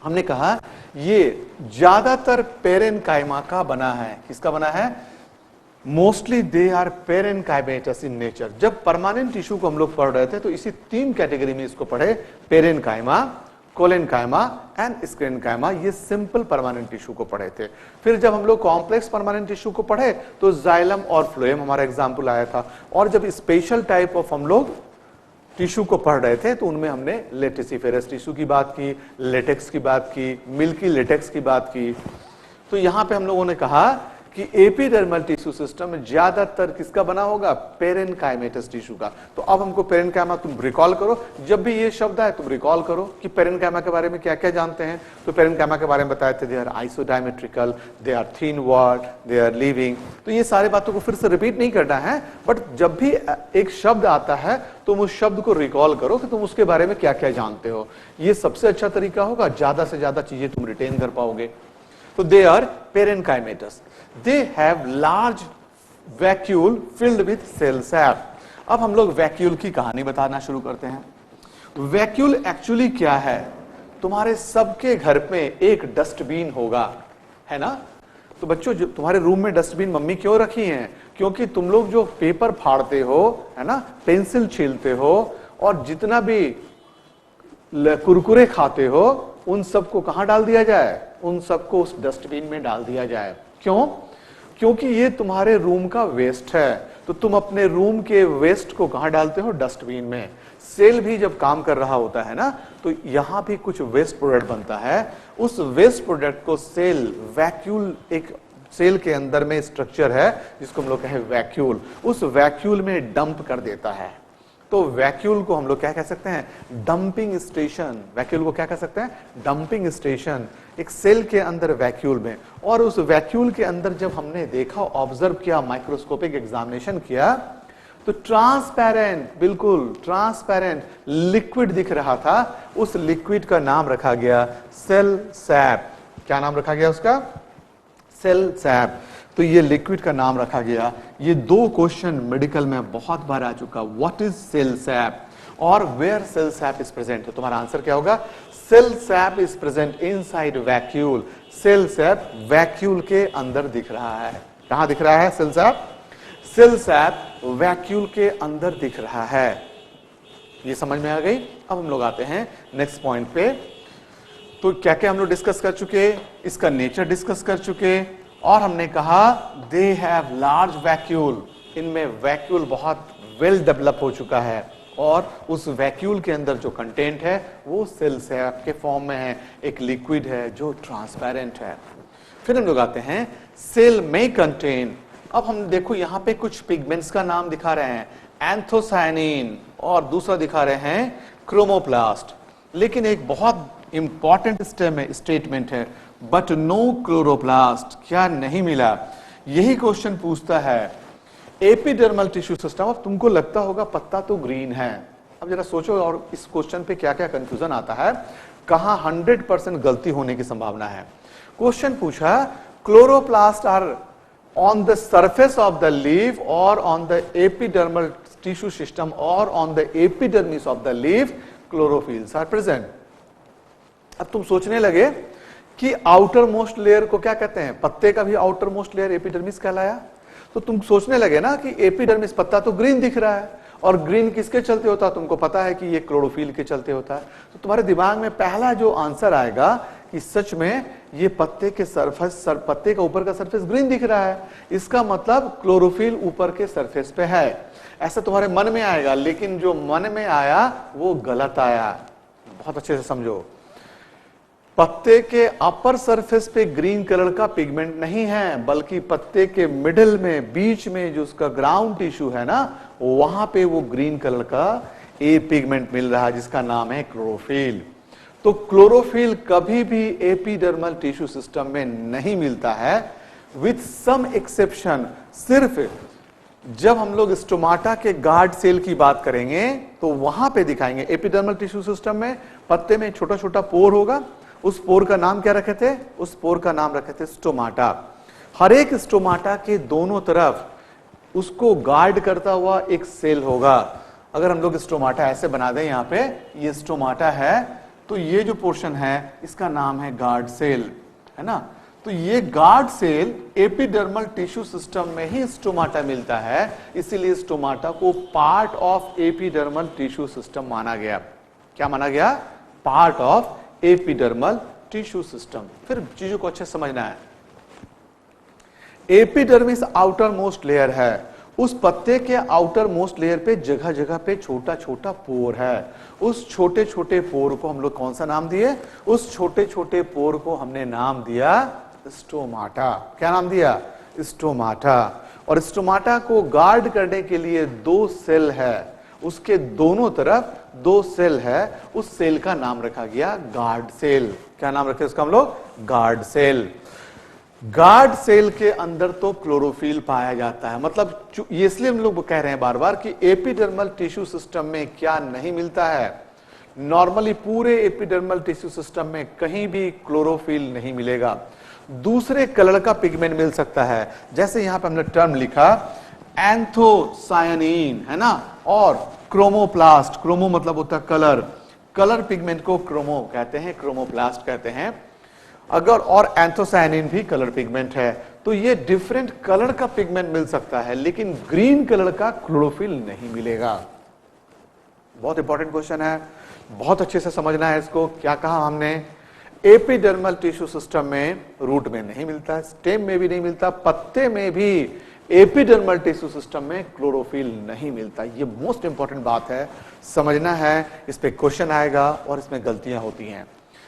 A: हमने कहा ये ज्यादातर पेरेनकाइमा का बना है। किसका बना है? Mostly they are parenchymatous in nature. जब परमानेंट टिश्यू को हम लोग पढ़ रहे थे तो इसी 3 कैटेगरी में इसको पढ़े, पेरेनकाइमा, कोलेनकाइमा एंड स्क्लेरेनकाइमा। ये सिंपल परमानेंट टिश्यू को पढ़े थे। फिर जब हम लोग कॉम्प्लेक्स परमानेंट टिश्यू को पढ़े तो जाइलम और फ्लोएम हमारा एग्जाम्पल आया था। और जब स्पेशल टाइप ऑफ हम लोग टिश्यू को पढ़ रहे थे तो उनमें हमने लेटिसिफेरस टिश्यू की बात की, लेटेक्स की बात की, मिल्की लेटेक्स की बात की। तो यहां पे हम लोगों ने कहा कि एपिडर्मल टिश्यू सिस्टम में ज्यादातर किसका बना होगा? पेरेनकाइमेटस टिश्यू का। तो अब हमको पेरेनकाइमा तुम रिकॉल करो, जब भी ये शब्द आए तुम रिकॉल करो कि पेरेनकाइमा के बारे में क्या क्या जानते हैं। तो पेरेनकाइमा के बारे में बताए थे, they are isodiametrical, they are thin walled, they are living. तो ये सारे बातों को फिर से रिपीट नहीं करना है, बट जब भी एक शब्द आता है तुम उस शब्द को रिकॉल करो कि तुम उसके बारे में क्या क्या जानते हो। ये सबसे अच्छा तरीका होगा, ज्यादा से ज्यादा चीजें तुम रिटेन कर पाओगे। तो they are parenchymatous. They have large vacuole filled with cell sap. अब हम लोग वैक्यूल की कहानी बताना शुरू करते हैं। वैक्यूल एक्चुअली क्या है? तुम्हारे सबके घर में एक डस्टबिन होगा, है ना? तो बच्चों, जो तुम्हारे रूम में डस्टबिन मम्मी क्यों रखी हैं? क्योंकि तुम लोग जो पेपर फाड़ते हो, है ना, पेंसिल छीलते हो और जितना भी कुरकुरे खाते हो, उन सबको कहां डाल दिया जाए? उन सबको उस डस्टबिन में डाल दिया जाए। क्यों? क्योंकि ये तुम्हारे रूम का वेस्ट है। तो तुम अपने रूम के वेस्ट को कहां डालते हो? डस्टबिन में। सेल भी जब काम कर रहा होता है ना, तो यहां भी कुछ वेस्ट प्रोडक्ट बनता है। उस वेस्ट प्रोडक्ट को सेल वैक्यूल, एक सेल के अंदर में स्ट्रक्चर है जिसको हम लोग कहें वैक्यूल, उस वैक्यूल में डंप कर देता है। तो वैक्यूल को हम लोग क्या कह सकते हैं? Dumping station. वैक्यूल को क्या कह सकते हैं? Dumping station. एक सेल के अंदर वैक्यूल में, और उस वैक्यूल के अंदर जब हमने देखा, ऑब्जर्व किया, माइक्रोस्कोपिक एग्जामिनेशन किया, तो ट्रांसपेरेंट, बिल्कुल ट्रांसपेरेंट लिक्विड दिख रहा था। उस लिक्विड का नाम रखा गया सेल सैप। क्या नाम रखा गया उसका? Cell sap. तो ये लिक्विड का नाम रखा गया। ये 2 क्वेश्चन मेडिकल में बहुत बार आ चुका, व्हाट इज सेल सैप और where cell sap is present. तो तुम्हारा आंसर क्या होगा? Cell sap is present inside vacuole. Cell sap vacuole के अंदर दिख रहा है। कहां दिख रहा है cell sap? Cell sap vacuole के अंदर दिख रहा है। ये समझ में आ गई? अब हम लोग आते हैं नेक्स्ट पॉइंट पे। तो क्या क्या हम लोग डिस्कस कर चुके? इसका नेचर डिस्कस कर चुके, और हमने कहा दे हैव लार्ज वैक्यूल। इनमें वैक्यूल बहुत वेल डेवलप हो चुका है, और उस वैक्यूल के अंदर जो कंटेंट है वो सेल सैप के फॉर्म में है, एक लिक्विड है जो ट्रांसपेरेंट है। फिर हम लोग आते हैं सेल में कंटेन। अब हम देखो यहां पे कुछ पिगमेंट्स का नाम दिखा रहे हैं, एंथोसायनिन, और दूसरा दिखा रहे हैं क्रोमोप्लास्ट। लेकिन एक बहुत इंपॉर्टेंट स्टेटमेंट है, बट नो क्लोरोप्लास्ट। क्या नहीं मिला? यही क्वेश्चन पूछता है एपिडर्मल टिश्यू सिस्टम। अब तुमको लगता होगा पत्ता तो ग्रीन है। अब जरा सोचो, और इस क्वेश्चन पे क्या क्या कंफ्यूजन आता है, कहां 100% गलती होने की संभावना है। क्वेश्चन पूछा chloroplast are on the surface of the leaf और on the epidermal tissue system और on the epidermis of the leaf chlorophylls are present. अब तुम सोचने लगे कि आउटर मोस्ट लेयर को क्या कहते हैं? पत्ते का भी आउटर मोस्ट लेयर एपिडर्मिस कहलाया। तो तुम सोचने लगे ना कि एपिडर्मिस, पत्ता तो ग्रीन दिख रहा है, और ग्रीन किसके चलते होता है? तुमको पता है कि ये क्लोरोफिल के चलते होता है। तो तुम्हारे दिमाग में पहला जो आंसर आएगा कि सच में ये पत्ते के सरफेस, पत्ते का ऊपर का सरफेस ग्रीन दिख रहा है, इसका मतलब क्लोरोफिल ऊपर के सरफेस पे है, ऐसा तुम्हारे मन में आएगा। लेकिन जो मन में आया वो गलत आया। बहुत अच्छे से समझो, पत्ते के अपर सरफेस पे ग्रीन कलर का पिगमेंट नहीं है, बल्कि पत्ते के मिडिल में, बीच में जो उसका ग्राउंड टिश्यू है ना, वहां पे वो ग्रीन कलर का ए पिगमेंट मिल रहा है जिसका नाम है क्लोरोफिल। तो क्लोरोफिल कभी भी एपिडर्मल टिश्यू सिस्टम में नहीं मिलता है, विथ सम एक्सेप्शन। सिर्फ जब हम लोग स्टोमाटा के गार्ड सेल की बात करेंगे तो वहां पे दिखाएंगे। एपिडर्मल टिश्यू सिस्टम में पत्ते में छोटा छोटा पोर होगा, उस पोर का नाम क्या रखे थे? उस पोर का नाम रखे थे स्टोमाटा। हर एक स्टोमाटा के दोनों तरफ उसको गार्ड करता हुआ एक सेल होगा, अगर हम लोग स्टोमाटा ऐसे बना दें, यहां पे ये स्टोमाटा है, तो ये जो पोर्शन है इसका नाम है गार्ड सेल, है ना। तो ये guard cell epidermal tissue system में ही स्टोमाटा मिलता है, इसीलिए स्टोमाटा को part of epidermal tissue system माना गया। क्या माना गया? Part of epidermal tissue system. फिर चीजों को अच्छे समझना है। एपिडर्मिस आउटर मोस्ट लेयर है, उस पत्ते के आउटर मोस्ट लेयर पे जगह जगह पे छोटा छोटा पोर है। उस छोटे छोटे पोर को हम लोग कौन सा नाम दिए? उस छोटे छोटे पोर को हमने नाम दिया स्टोमाटा। क्या नाम दिया? स्टोमाटा। और स्टोमाटा को गार्ड करने के लिए दो सेल है, उसके दोनों तरफ दो सेल है, उस सेल का नाम रखा गया गार्ड सेल। क्या नाम रखे उसका हम लोग? Guard cell. गार्ड सेल के अंदर तो क्लोरोफिल पाया जाता है, मतलब ये इसलिए हम लोग कह रहे हैं बार बार कि एपिडर्मल टिश्यू सिस्टम में क्या नहीं मिलता है? नॉर्मली पूरे एपिडर्मल टिश्यू सिस्टम में कहीं भी क्लोरोफिल नहीं मिलेगा। दूसरे कलर का पिगमेंट मिल सकता है, जैसे यहां पे हमने टर्म लिखा एंथोसायनिन, है ना, और क्रोमोप्लास्ट। क्रोमो मतलब होता है कलर, कलर पिगमेंट को क्रोमो कहते हैं, क्रोमोप्लास्ट कहते हैं। अगर और एंथोसायनिन भी कलर पिगमेंट है, तो ये डिफरेंट कलर का पिगमेंट मिल सकता है, लेकिन ग्रीन कलर का क्लोरोफिल नहीं मिलेगा। बहुत इंपॉर्टेंट क्वेश्चन है, बहुत अच्छे से समझना है इसको। क्या कहा हमने? एपिडर्मल टिश्यू सिस्टम में रूट में नहीं मिलता, स्टेम में भी नहीं मिलता, पत्ते में भी एपिडर्मल टिश्यू सिस्टम में क्लोरोफिल नहीं मिलता। ये मोस्ट इंपॉर्टेंट बात है, समझना है, इस पे क्वेश्चन आएगा और इसमें गलतियां होती हैं।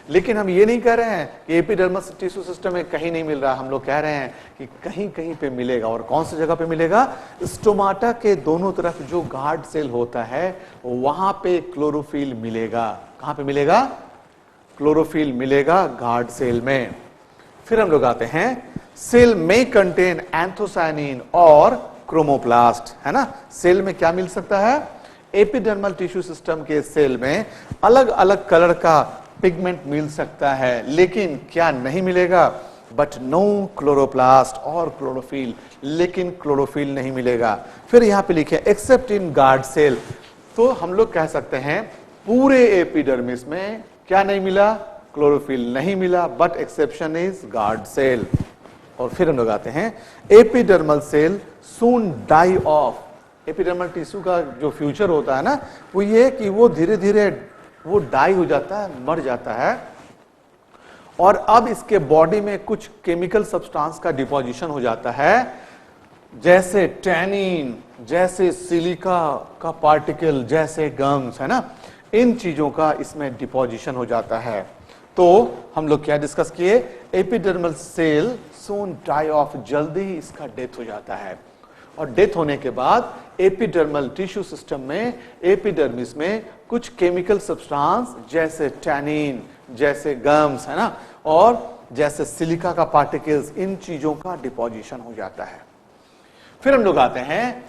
A: लेकिन हम ये नहीं कह रहे हैं कि एपिडर्मल टिश्यू सिस्टम में कहीं नहीं मिल रहा, हम लोग कह रहे हैं कि कहीं कहीं पे मिलेगा। और कौन सी जगह पे मिलेगा? स्टोमाटा के दोनों तरफ जो गार्ड सेल होता है वहां पे क्लोरोफिल मिलेगा। कहां पे मिलेगा? क्लोरोफिल मिलेगा गार्ड सेल में। फिर हम लोग आते हैं, सेल में कंटेन एंथोसायनिन और क्रोमोप्लास्ट, है ना। सेल में क्या मिल सकता है? एपिडर्मल टिश्यू सिस्टम के सेल में अलग अलग कलर का पिगमेंट मिल सकता है, लेकिन क्या नहीं मिलेगा? बट नो क्लोरोप्लास्ट और क्लोरोफिल, लेकिन क्लोरोफिल नहीं मिलेगा। फिर यहां पे लिखे एक्सेप्ट इन गार्ड सेल, तो हम लोग कह सकते हैं पूरे एपिडर्मिस में क्या नहीं मिला? क्लोरोफिल नहीं मिला, but exception is guard cell. और फिर हम लोग आते हैं, epidermal cell soon die off. Epidermal tissue का जो फ्यूचर होता है ना, वो ये कि वो धीरे धीरे वो डाई हो जाता है, मर जाता है, और अब इसके बॉडी में कुछ केमिकल सब्सटेंस का डिपोजिशन हो जाता है, जैसे टैनिन, जैसे सिलिका का पार्टिकल, जैसे गम्स, है ना, इन चीजों का इसमें डिपोजिशन हो जाता है। तो हम लोग क्या डिस्कस किए? Epidermal cell soon die off, जल्दी ही इसका डेथ हो जाता है। और डेथ होने के बाद एपिडर्मल टिश्यू सिस्टम में, एपिडर्मिस में कुछ केमिकल सब्सटेंस जैसे टैनिन, जैसे गम्स, है ना, और जैसे सिलिका का पार्टिकल्स, इन चीजों का डिपोजिशन हो जाता है। फिर हम लोग आते हैं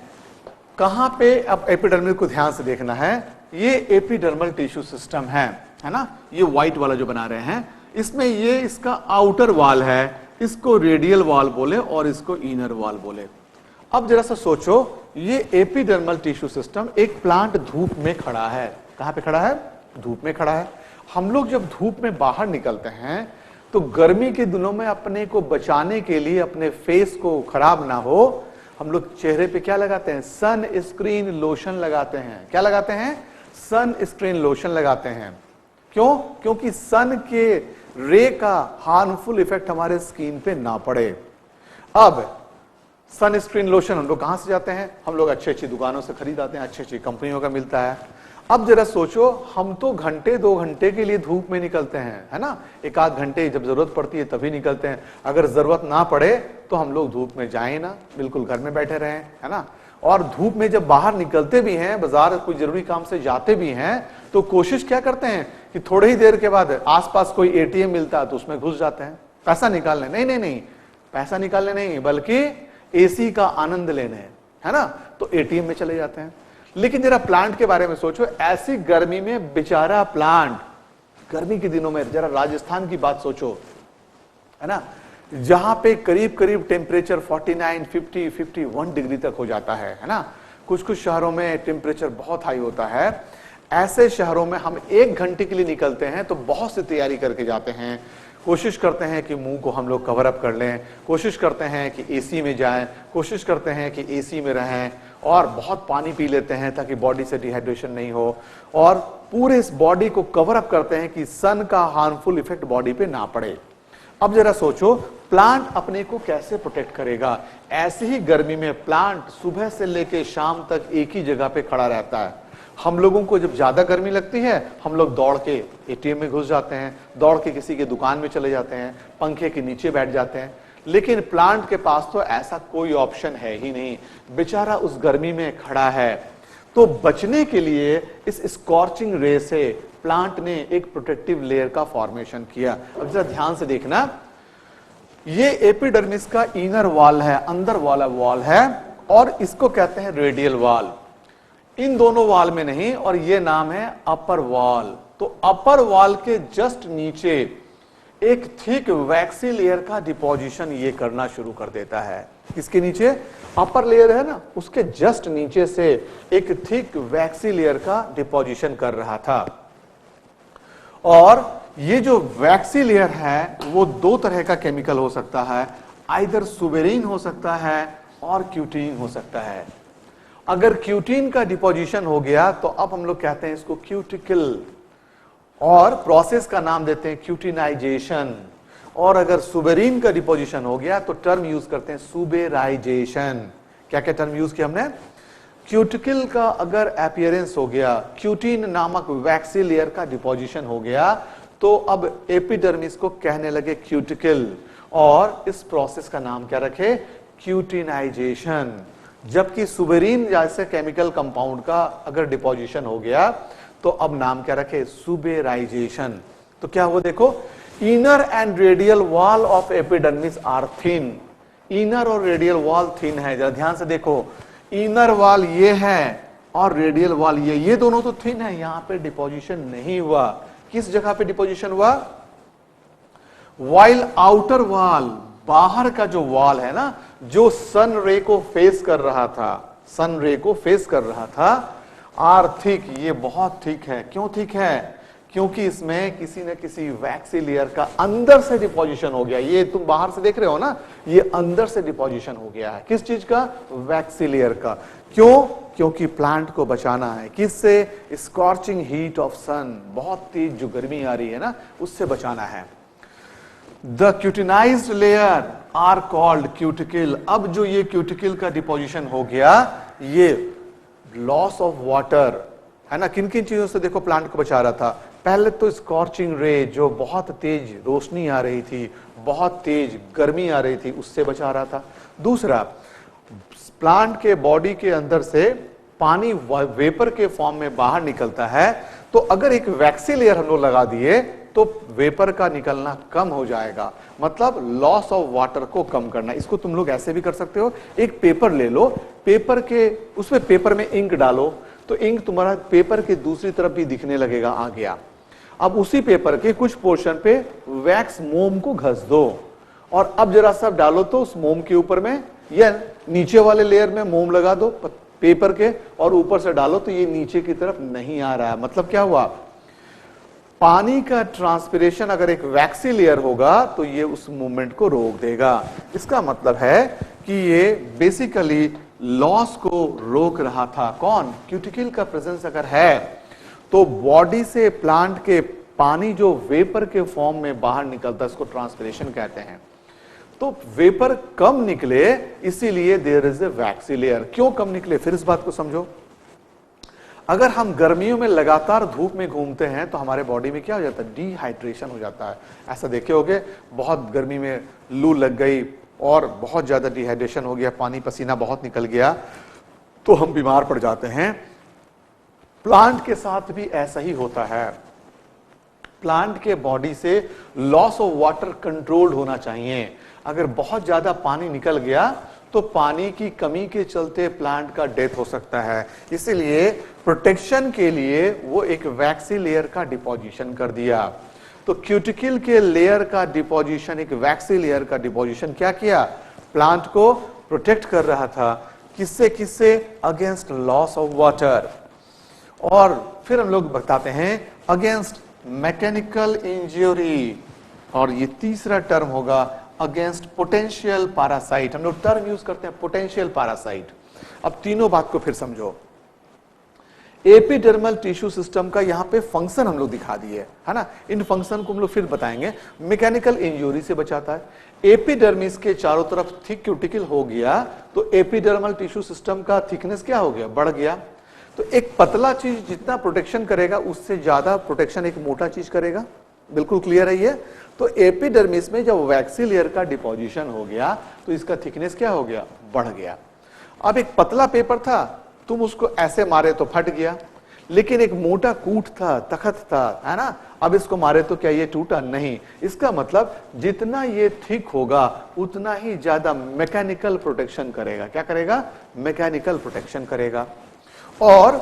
A: कहां पे? अब एपिडर्मल को ध्यान से देखना है। ये एपिडर्मल टिश्यू सिस्टम है ना, ये व्हाइट वाला जो बना रहे हैं, इसमें ये इसका आउटर वॉल है, इसको रेडियल वॉल बोले और इसको इनर वॉल बोले। अब जरा सा सोचो, ये एपिडर्मल टिश्यू सिस्टम, एक प्लांट धूप में खड़ा है। कहां पे खड़ा है? धूप में खड़ा है। हम लोग जब धूप में बाहर निकलते हैं तो गर्मी के दिनों में अपने को बचाने के लिए, अपने फेस को खराब ना हो, हम लोग चेहरे पे क्या लगाते हैं? सन स्क्रीन लोशन लगाते हैं। क्या लगाते हैं? सन स्क्रीन लोशन लगाते हैं। क्यों? क्योंकि सन के रे का हार्मफुल इफेक्ट हमारे स्किन पे ना पड़े। अब सन स्क्रीन लोशन हम लोग कहां से जाते हैं? हम लोग अच्छी अच्छी दुकानों से खरीद आते हैं, अच्छी अच्छी कंपनियों का मिलता है। अब जरा सोचो, हम तो घंटे 2 घंटे के लिए धूप में निकलते हैं, है ना, 1 आध घंटे जब जरूरत पड़ती है तभी निकलते हैं। अगर जरूरत ना पड़े तो हम लोग धूप में जाएं ना, बिल्कुल घर में बैठे रहें, है ना। और धूप में जब बाहर निकलते भी हैं, बाजार कोई जरूरी काम से जाते भी हैं, तो कोशिश क्या करते हैं कि थोड़ी ही देर के बाद आसपास कोई एटीएम मिलता है तो उसमें घुस जाते हैं पैसा निकालने। नहीं, पैसा निकालने नहीं, बल्कि एसी का आनंद लेने, है ना, तो एटीएम में चले जाते हैं। लेकिन जरा प्लांट के बारे में सोचो, ऐसी गर्मी में बेचारा प्लांट, गर्मी के दिनों में जरा राजस्थान की बात सोचो, है ना, जहां पे करीब करीब टेम्परेचर 49, 50, 51 डिग्री तक हो जाता है ना, कुछ कुछ शहरों में टेम्परेचर बहुत हाई होता है। ऐसे शहरों में हम 1 घंटे के लिए निकलते हैं तो बहुत सी तैयारी करके जाते हैं, कोशिश करते हैं कि मुंह को हम लोग कवर अप कर लें, कोशिश करते हैं कि एसी में जाएं, कोशिश करते हैं कि एसी में रहें, और बहुत पानी पी लेते हैं ताकि बॉडी से डिहाइड्रेशन नहीं हो, और पूरे इस बॉडी को कवर अप करते हैं कि सन का हार्मफुल इफेक्ट बॉडी पे ना पड़े। अब जरा सोचो, प्लांट अपने को कैसे प्रोटेक्ट करेगा? ऐसी ही गर्मी में प्लांट सुबह से लेकर शाम तक एक ही जगह पे खड़ा रहता है। हम लोगों को जब ज्यादा गर्मी लगती है, हम लोग दौड़ के एटीएम में घुस जाते हैं, दौड़ के किसी के दुकान में चले जाते हैं, पंखे के नीचे बैठ जाते हैं। लेकिन प्लांट के पास तो ऐसा कोई ऑप्शन है ही नहीं, बेचारा उस गर्मी में खड़ा है। तो बचने के लिए इस स्कॉर्चिंग रे से प्लांट ने एक प्रोटेक्टिव लेयर का फॉर्मेशन किया। अब जरा ध्यान से देखना, ये एपिडर्मिस का इनर वॉल है, अंदर वाला वॉल है, और इसको कहते हैं रेडियल वॉल। इन दोनों वॉल में नहीं, और ये नाम है अपर वॉल। तो अपर वॉल के जस्ट नीचे एक थिक वैक्सी लेयर का डिपोजिशन ये करना शुरू कर देता है। इसके नीचे अपर लेयर है ना, उसके जस्ट नीचे से एक थिक वैक्सी लेयर का डिपोजिशन कर रहा था। और ये जो वैक्सी लेयर है वो 2 तरह का केमिकल हो सकता है, आइदर सुबेरिन हो सकता है और क्यूटीन हो सकता है। अगर क्यूटीन का डिपोजिशन हो गया तो अब हम लोग कहते हैं इसको क्यूटिकल, और प्रोसेस का नाम देते हैं क्यूटिनाइजेशन। और अगर सुबेरिन का डिपोजिशन हो गया तो टर्म यूज करते हैं सुबेराइजेशन। क्या क्या टर्म यूज किया हमने? क्यूटिकल का अगर अपीयरेंस हो गया, क्यूटीन नामक वैक्सी लेयर का डिपोजिशन हो गया, तो अब एपिडर्मिस को कहने लगे क्यूटिकल, और इस प्रोसेस का नाम क्या रखे? क्यूटिनाइजेशन। जबकि सुबेरिन जैसे केमिकल कंपाउंड का अगर डिपोजिशन हो गया तो अब नाम क्या रखे? सुबेराइजेशन। तो क्या हुआ देखो, inner and radial wall of epidermis are thin. Inner और रेडियल वॉल थिन है। जरा ध्यान से देखो, इनर वॉल ये है और रेडियल वॉल ये दोनों तो थिन है, यहां पे डिपोजिशन नहीं हुआ। किस जगह पे डिपोजिशन हुआ? वाइल आउटर वॉल, बाहर का जो वॉल है ना, जो सन रे को फेस कर रहा था, सन रे को फेस कर रहा था, आर थिक, ये बहुत थिक है। क्यों थिक है? क्योंकि इसमें किसी न किसी वैक्सी लेयर का अंदर से डिपोजिशन हो गया। ये तुम बाहर से देख रहे हो ना, ये अंदर से डिपोजिशन हो गया है। किस चीज का? वैक्सी लेयर का। क्यों? क्योंकि प्लांट को बचाना है। किससे? स्कॉर्चिंग हीट ऑफ सन, बहुत तेज जो गर्मी आ रही है ना, उससे बचाना है। The cutinized layer are called cuticle. अब जो ये क्यूटिकल का डिपोजिशन हो गया, ये लॉस ऑफ वाटर है ना, किन किन चीजों से देखो प्लांट को बचा रहा था? पहले तो स्कॉर्चिंग रे, जो बहुत तेज रोशनी आ रही थी, बहुत तेज गर्मी आ रही थी, उससे बचा रहा था। दूसरा, प्लांट के बॉडी के अंदर से पानी वेपर के फॉर्म में बाहर निकलता है, तो अगर एक वैक्सी लेयर हम लोग लगा दिए तो वेपर का निकलना कम हो जाएगा, मतलब लॉस ऑफ वाटर को कम करना। इसको तुम लोग ऐसे भी कर सकते हो, एक पेपर ले लो, पेपर के उसमें पेपर में इंक डालो, तो इंक तुम्हारा पेपर के दूसरी तरफ भी दिखने लगेगा, आ गया। अब उसी पेपर के कुछ पोर्शन पे वैक्स मोम को घस दो, और अब जरा सा डालो तो उस मोम के ऊपर में, या नीचे वाले लेयर में मोम लगा दो पेपर के, और ऊपर से डालो तो ये नीचे की तरफ नहीं आ रहा है। मतलब क्या हुआ? पानी का ट्रांसपिरेशन अगर एक वैक्सी लेयर होगा तो ये उस मूवमेंट को रोक देगा। इसका मतलब है कि ये बेसिकली लॉस को रोक रहा था। कौन? क्यूटिकल का प्रेजेंस अगर है तो बॉडी से प्लांट के पानी जो वेपर के फॉर्म में बाहर निकलता है, इसको ट्रांसपिरेशन कहते हैं। तो वेपर कम निकले, इसीलिए there is a waxy layer. क्यों कम निकले? फिर इस बात को समझो। अगर हम गर्मियों में लगातार धूप में घूमते हैं तो हमारे बॉडी में क्या हो जाता है? डिहाइड्रेशन हो जाता है। ऐसा देखे होगे, बहुत गर्मी में लू लग गई और बहुत ज्यादा डिहाइड्रेशन हो गया, पानी पसीना बहुत निकल गया, तो हम बीमार पड़ जाते हैं। प्लांट के साथ भी ऐसा ही होता है। प्लांट के बॉडी से लॉस ऑफ वाटर कंट्रोल्ड होना चाहिए। अगर बहुत ज्यादा पानी निकल गया तो पानी की कमी के चलते प्लांट का डेथ हो सकता है। इसीलिए प्रोटेक्शन के लिए वो एक वैक्सी लेयर का डिपोजिशन कर दिया। तो क्यूटिकल के लेयर का डिपोजिशन, एक वैक्सी लेयर का डिपोजिशन क्या किया? प्लांट को प्रोटेक्ट कर रहा था। किससे किससे? Against loss of water. और फिर हम लोग बताते हैं अगेंस्ट मैकेनिकल इंजरी। और ये तीसरा टर्म होगा अगेंस्ट पोटेंशियल पैरासाइट। हम लोग टर्म यूज करते हैं पोटेंशियल पैरासाइट। अब तीनों बात को फिर समझो। एपिडर्मल टिश्यू सिस्टम का यहां पे फंक्शन हम लोग दिखा दिए है ना, इन फंक्शन को हम लोग फिर बताएंगे। मैकेनिकल इंजरी से बचाता है, एपिडर्मिस के चारों तरफ थिक क्यूटिकल हो गया तो एपिडर्मल टिश्यू सिस्टम का थिकनेस क्या हो गया? बढ़ गया। तो एक पतला चीज जितना प्रोटेक्शन करेगा उससे ज्यादा प्रोटेक्शन एक मोटा चीज करेगा। बिल्कुल क्लियर है ये। तो एपिडर्मिस में जब वैक्सी लेयर का डिपोजिशन हो गया तो इसका थिकनेस क्या हो गया? बढ़ गया। अब एक पतला पेपर था, तुम उसको ऐसे मारे तो फट गया, लेकिन एक मोटा कूट था, तख्त था, है ना, अब इसको मारे तो क्या ये टूटा? नहीं। इसका मतलब जितना ये थिक होगा उतना ही ज्यादा मैकेनिकल प्रोटेक्शन करेगा। क्या करेगा? मैकेनिकल प्रोटेक्शन करेगा। और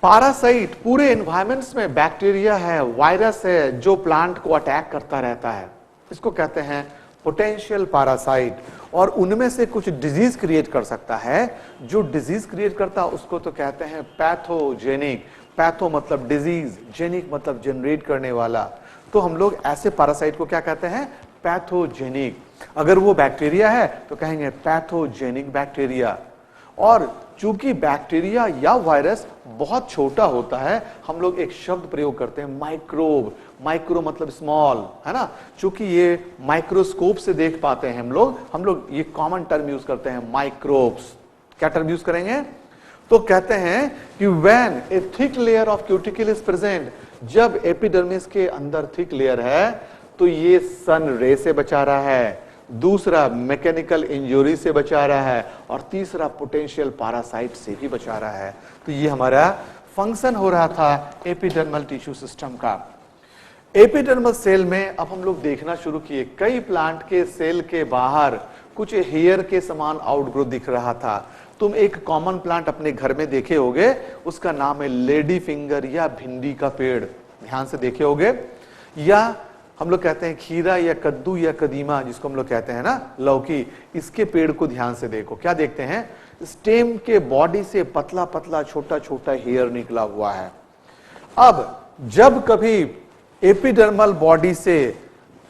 A: पैरासाइट पूरे एनवायरमेंट्स में बैक्टीरिया है, वायरस है जो प्लांट को अटैक करता रहता है, इसको कहते हैं पोटेंशियल पैरासाइट। और उनमें से कुछ डिजीज क्रिएट कर सकता है। जो डिजीज क्रिएट करता है उसको तो कहते हैं पैथोजेनिक। पैथो मतलब डिजीज, जेनिक मतलब जनरेट करने वाला। तो हम लोग ऐसे पैरासाइट को क्या कहते हैं? पैथोजेनिक। अगर वो बैक्टीरिया है तो कहेंगे पैथोजेनिक बैक्टीरिया। और चूंकि बैक्टीरिया या वायरस बहुत छोटा होता है, हम लोग एक शब्द प्रयोग करते हैं माइक्रोब। माइक्रो मतलब स्मॉल, है ना, चूंकि ये माइक्रोस्कोप से देख पाते हैं हम लोग ये कॉमन टर्म यूज करते हैं माइक्रोब्स। क्या टर्म यूज करेंगे? तो कहते हैं कि when A thick layer of cuticle is present, जब एपिडर्मिस के अंदर थिक लेयर है तो ये सन रे से बचा रहा है, दूसरा मैकेनिकल इंजरी से बचा रहा है, और तीसरा पोटेंशियल पैरासाइट से भी बचा रहा है। तो ये हमारा फंक्शन हो रहा था एपिडर्मल टिश्यू सिस्टम का। एपिडर्मल सेल में अब हम लोग देखना शुरू किए, कई प्लांट के सेल के बाहर कुछ हेयर के समान आउटग्रोथ दिख रहा था। तुम एक कॉमन प्लांट अपने घर में देखे होगे, उसका नाम है लेडी फिंगर या भिंडी का पेड़, ध्यान से देखे होगे। या हम लोग कहते हैं खीरा या कद्दू या कदीमा, जिसको हम लोग कहते हैं ना लौकी, इसके पेड़ को ध्यान से देखो। क्या देखते हैं? स्टेम के बॉडी से पतला पतला छोटा छोटा हेयर निकला हुआ है। अब जब कभी एपिडर्मल बॉडी से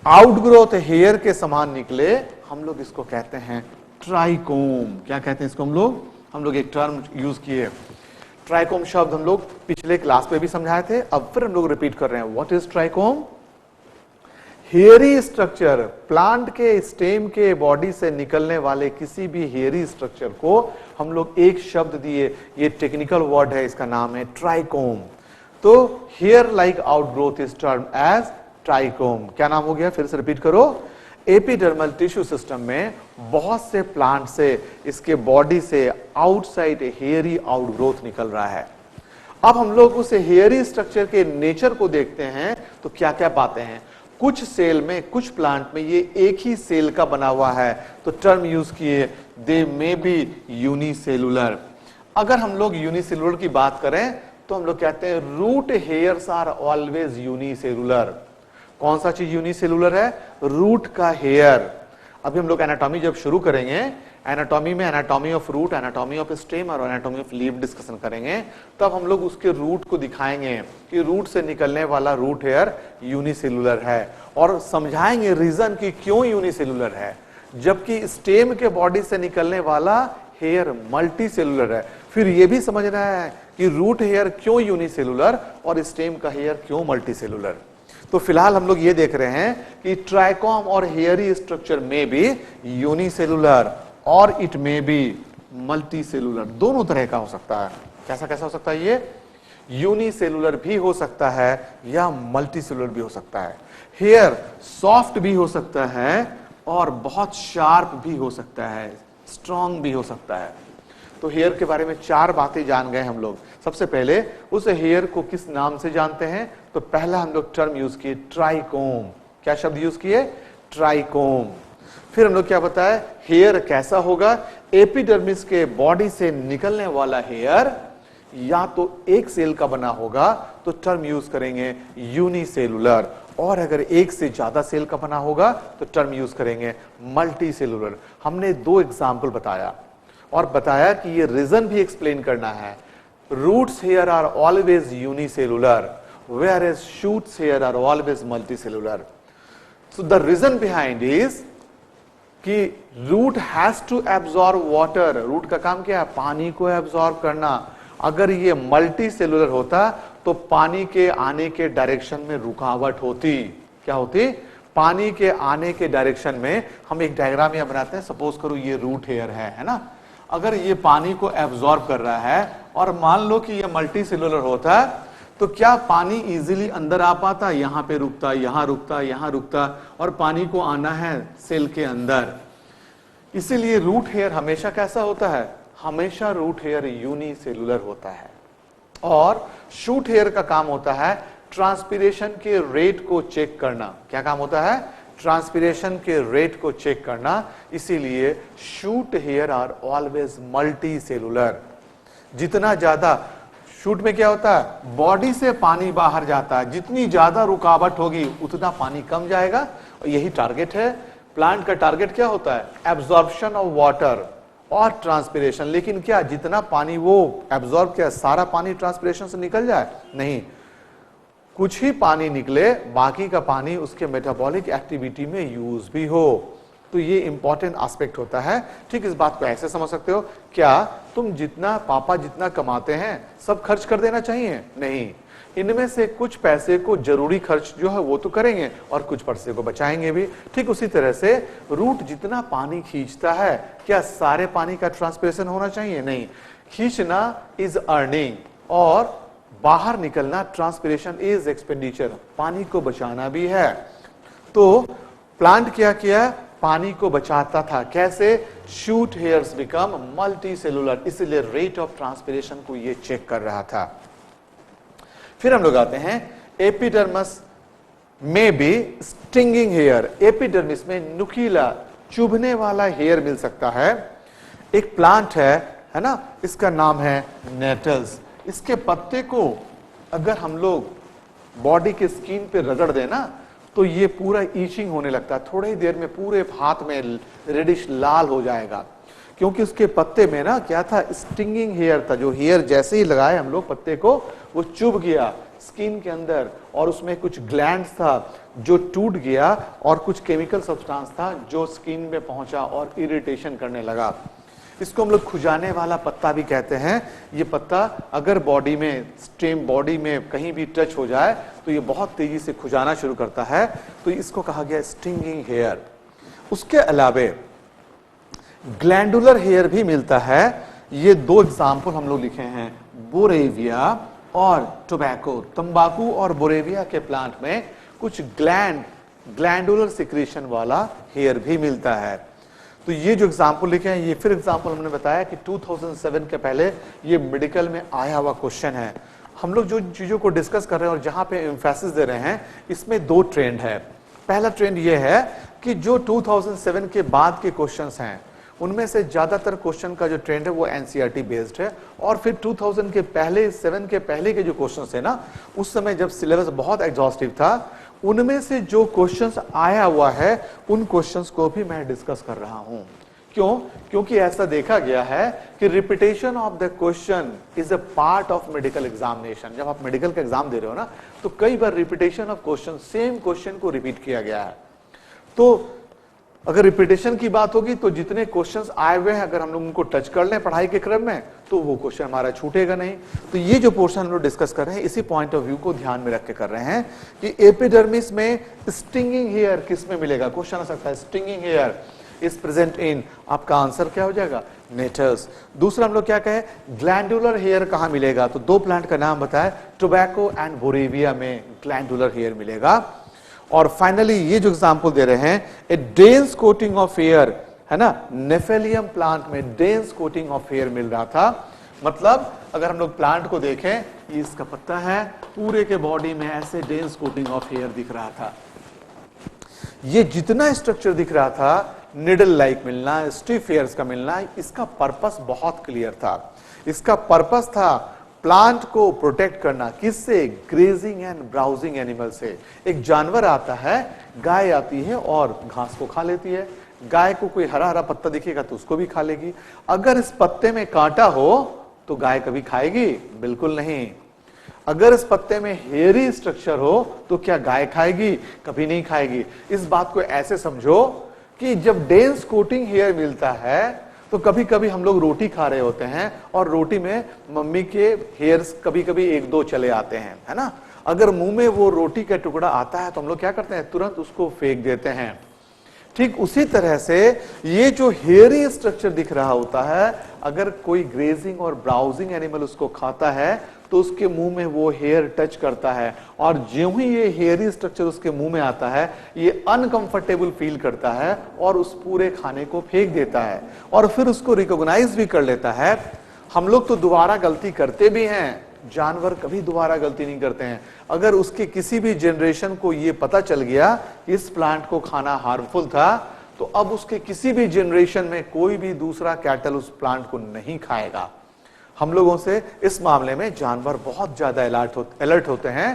A: आउटग्रोथ हेयर के समान निकले, हम लोग इसको कहते हैं ट्राइकोम। क्या कहते हैं इसको? हम लोग एक टर्म यूज किए, ट्राइकोम शब्द हम लोग पिछले क्लास में भी समझाए थे, अब फिर हम लोग रिपीट कर रहे हैं। What is trichome? Hairy structure, plant के स्टेम के बॉडी से निकलने वाले किसी भी हेयरी स्ट्रक्चर को हम लोग एक शब्द दिए, ये टेक्निकल वर्ड है, इसका नाम है ट्राइकोम। तो hair like outgrowth is termed as trichome. क्या नाम हो गया? फिर से रिपीट करो। एपिडर्मल टिश्यू सिस्टम में बहुत से प्लांट से इसके बॉडी से आउटसाइड हेयरी आउटग्रोथ निकल रहा है। अब हम लोग उस हेयरी स्ट्रक्चर के नेचर को देखते हैं तो क्या क्या पाते हैं? कुछ सेल में, कुछ प्लांट में ये एक ही सेल का बना हुआ है, तो टर्म यूज किए दे मे बी यूनिसेलुलर। अगर हम लोग यूनिसेलुलर की बात करें तो हम लोग कहते हैं root hairs are always unicellular. कौन सा चीज यूनिसेलुलर है? रूट का हेयर। अभी हम लोग एनाटॉमी जब शुरू करेंगे, एनाटॉमी में anatomy of root, anatomy of stem और एनाटॉमी ऑफ लीफ डिस्कशन करेंगे, तब हम लोग उसके रूट को दिखाएंगे कि रूट से निकलने वाला रूट हेयर यूनिसेलुलर है, और समझाएंगे रीजन कि क्यों यूनिसेलुलर है, जबकि स्टेम के बॉडी से निकलने वाला हेयर मल्टी सेलुलर है। फिर यह भी समझना है कि रूट हेयर क्यों यूनिसेलुलर और स्टेम का हेयर क्यों मल्टी सेलुलर। तो फिलहाल हम लोग ये देख रहे हैं कि ट्राइकोम और हेयरी स्ट्रक्चर में भी यूनिसेलुलर और इट में भी मल्टी सेलुलर, दोनों तरह का हो सकता है। कैसा कैसा हो सकता है? ये यूनिसेलुलर भी हो सकता है या मल्टी सेलुलर भी हो सकता है। हेयर सॉफ्ट भी हो सकता है और बहुत शार्प भी हो सकता है, स्ट्रॉन्ग भी हो सकता है। तो हेयर के बारे में 4 बातें जान गए हम लोग। सबसे पहले उस हेयर को किस नाम से जानते हैं? तो पहला हम लोग टर्म यूज किए ट्राइकोम। क्या शब्द यूज किए? ट्राइकोम। फिर हम लोग क्या बताया? हेयर कैसा होगा? एपिडर्मिस के बॉडी से निकलने वाला हेयर या तो एक सेल का बना होगा तो टर्म यूज करेंगे यूनिसेलुलर, और अगर एक से ज्यादा सेल का बना होगा तो टर्म यूज करेंगे मल्टी सेलुलर। हमने 2 एग्जाम्पल बताया, और बताया कि ये रीजन भी एक्सप्लेन करना है। Roots hair are always unicellular whereas shoots here are always multicellular. So the reason behind is कि root has to absorb water. root का काम क्या है? पानी को absorb करना। अगर ये multicellular होता तो पानी के आने के डायरेक्शन में रुकावट होती। क्या होती? पानी के आने के डायरेक्शन में। हम एक डायग्राम यहां बनाते हैं, सपोज करो ये रूट हेयर है ना। अगर ये पानी को एब्जॉर्ब कर रहा है और मान लो कि ये मल्टीसेलुलर होता तो क्या पानी इजीली अंदर आ पाता? यहां पे रुकता, यहां रुकता, यहां रुकता, और पानी को आना है सेल के अंदर। इसीलिए रूट हेयर हमेशा कैसा होता है? हमेशा रूट हेयर यूनिसेलुलर होता है। और शूट हेयर का काम होता है ट्रांसपिरेशन के रेट को चेक करना। क्या काम होता है? ट्रांसपिरेशन के रेट को चेक करना। इसीलिए shoot hair are always multicellular. जितना ज्यादा शूट में क्या होता है? बॉडी से पानी बाहर जाता है, जितनी ज्यादा रुकावट होगी उतना पानी कम जाएगा। और यही टारगेट है प्लांट का। टारगेट क्या होता है? एब्जॉर्प्शन ऑफ वाटर और ट्रांसपिरेशन। लेकिन क्या जितना पानी वो एब्जॉर्ब किया सारा पानी ट्रांसपिरेशन से निकल जाए? नहीं, कुछ ही पानी निकले, बाकी का पानी उसके मेटाबॉलिक एक्टिविटी में यूज भी हो। तो ये इंपॉर्टेंट एस्पेक्ट होता है। ठीक इस बात को ऐसे समझ सकते हो, क्या तुम जितना पापा जितना कमाते हैं सब खर्च कर देना चाहिए? नहीं, इनमें से कुछ पैसे को जरूरी खर्च जो है वो तो करेंगे और कुछ पैसे को बचाएंगे भी। ठीक उसी तरह से रूट जितना पानी खींचता है, क्या सारे पानी का ट्रांसपिरेशन होना चाहिए? नहीं, खींचना इज अर्निंग और बाहर निकलना ट्रांसपिरेशन इज एक्सपेंडिचर। पानी को बचाना भी है। तो प्लांट क्या किया? पानी को बचाता था। कैसे? Shoot hairs become multi cellular, इसलिए रेट ऑफ ट्रांसपिरेशन को ये चेक कर रहा था। फिर हम लोग आते हैं एपिडर्मिस में भी स्टिंगिंग हेयर। एपिडर्मिस में नुकीला चुभने वाला हेयर मिल सकता है। एक प्लांट है ना, इसका नाम है नेटल्स। इसके पत्ते को अगर हम लोग बॉडी के स्किन पे रगड़ देना तो ये पूरा ईचिंग होने लगता है। थोड़ी ही देर में पूरे हाथ में रेडिश लाल हो जाएगा, क्योंकि उसके पत्ते में ना क्या था? स्टिंगिंग हेयर था। जो हेयर जैसे ही लगाए हम लोग पत्ते को, वो चुभ गया स्किन के अंदर और उसमें कुछ ग्लैंड्स था जो टूट गया और कुछ केमिकल सब्सटेंस था जो स्किन में पहुंचा और इरिटेशन करने लगा। इसको हम लोग खुजाने वाला पत्ता भी कहते हैं। ये पत्ता अगर बॉडी में स्टेम बॉडी में कहीं भी टच हो जाए तो ये बहुत तेजी से खुजाना शुरू करता है, तो इसको कहा गया स्टिंगिंग हेयर। उसके अलावे ग्लैंडुलर हेयर भी मिलता है। ये दो एग्जाम्पल हम लोग लिखे हैं, बोरेविया और टोबैको। तंबाकू और बोरेविया के प्लांट में कुछ ग्लैंडुलर सिक्रीशन वाला हेयर भी मिलता है। तो ये जो एग्जाम्पल लिखे हैं, ये फिर एग्जाम्पल हमने बताया कि 2007 के पहले ये मेडिकल में आया हुआ क्वेश्चन है। हम लोग जो चीजों को डिस्कस कर रहे हैं और जहां पे एम्फेसिस दे रहे हैं, इसमें दो ट्रेंड है। पहला ट्रेंड ये है कि जो 2007 के बाद के क्वेश्चंस हैं उनमें से ज्यादातर क्वेश्चन का जो ट्रेंड है वो एनसीईआरटी बेस्ड है। और फिर 2000 के पहले 7 के पहले के जो क्वेश्चंस है ना, उस समय जब सिलेबस बहुत एग्जॉस्टिव था, उनमें से जो क्वेश्चंस आया हुआ है उन क्वेश्चंस को भी मैं डिस्कस कर रहा हूं। क्यों? क्योंकि ऐसा देखा गया है कि repetition of the question is a part of medical examination. जब आप मेडिकल का एग्जाम दे रहे हो ना, तो कई बार repetition of question, same question को रिपीट किया गया है। तो अगर रिपीटेशन की बात होगी तो जितने क्वेश्चंस आए हुए हैं अगर हम लोग उनको टच कर लें पढ़ाई के क्रम में तो वो क्वेश्चन हमारा छूटेगा नहीं। तो ये जो पोर्शन हम लोग डिस्कस कर रहे हैं इसी पॉइंट ऑफ व्यू को ध्यान में रख के कर रहे हैं कि एपिडर्मिस में स्टिंगिंग हेयर किस में मिलेगा। क्वेश्चन आ सकता है stinging here is present in, आपका आंसर क्या हो जाएगा? नेटल्स। दूसरा हम लोग क्या कहें, ग्लैंडुलर हेयर कहां मिलेगा? तो दो प्लांट का नाम बताए, टोबैको एंड बोरेविया में ग्लैंडुलर हेयर मिलेगा। और फाइनली ये जो एग्जांपल दे रहे हैं, a dense coating of hair है ना, नेफेलियम प्लांट में डेंस कोटिंग ऑफ हेयर मिल रहा था। मतलब अगर हम लोग प्लांट को देखें, ये इसका पत्ता है, पूरे के बॉडी में ऐसे डेंस कोटिंग ऑफ हेयर दिख रहा था। ये जितना स्ट्रक्चर दिख रहा था, निडल लाइक मिलना, स्टिफ हेयर्स का मिलना, इसका पर्पस बहुत क्लियर था। इसका पर्पस था प्लांट को प्रोटेक्ट करना। किससे? ग्रेजिंग एंड ब्राउजिंग एनिमल से। एक जानवर आता है, गाय आती है और घास को खा लेती है, गाय को कोई हरा हरा पत्ता दिखेगा तो उसको भी खा लेगी। अगर इस पत्ते में कांटा हो तो गाय कभी खाएगी? बिल्कुल नहीं। अगर इस पत्ते में हेयरी स्ट्रक्चर हो तो क्या गाय खाएगी? कभी नहीं खाएगी। इस बात को ऐसे समझो कि जब डेंस कोटिंग हेयर मिलता है तो कभी कभी हम लोग रोटी खा रहे होते हैं और रोटी में मम्मी के हेयर्स कभी कभी एक दो चले आते हैं, है ना। अगर मुंह में वो रोटी का टुकड़ा आता है तो हम लोग क्या करते हैं? तुरंत उसको फेंक देते हैं। ठीक उसी तरह से ये जो हेयरी स्ट्रक्चर दिख रहा होता है, अगर कोई ग्रेजिंग और ब्राउजिंग एनिमल उसको खाता है तो उसके मुंह में वो हेयर टच करता है और ज्यों ही ये हेयरी स्ट्रक्चर उसके मुंह में आता है, ये अनकंफर्टेबल फील करता है और उस पूरे खाने को फेंक देता है और फिर उसको रिकॉग्नाइज भी कर लेता है। हम लोग तो दोबारा गलती करते भी हैं, जानवर कभी दोबारा गलती नहीं करते हैं। अगर उसके किसी भी जनरेशन को ये पता चल गया कि इस प्लांट को खाना हार्मफुल था तो अब उसके किसी भी जनरेशन में कोई भी दूसरा कैटल उस प्लांट को नहीं खाएगा। हम लोगों से इस मामले में जानवर बहुत ज्यादा अलर्ट होते हैं,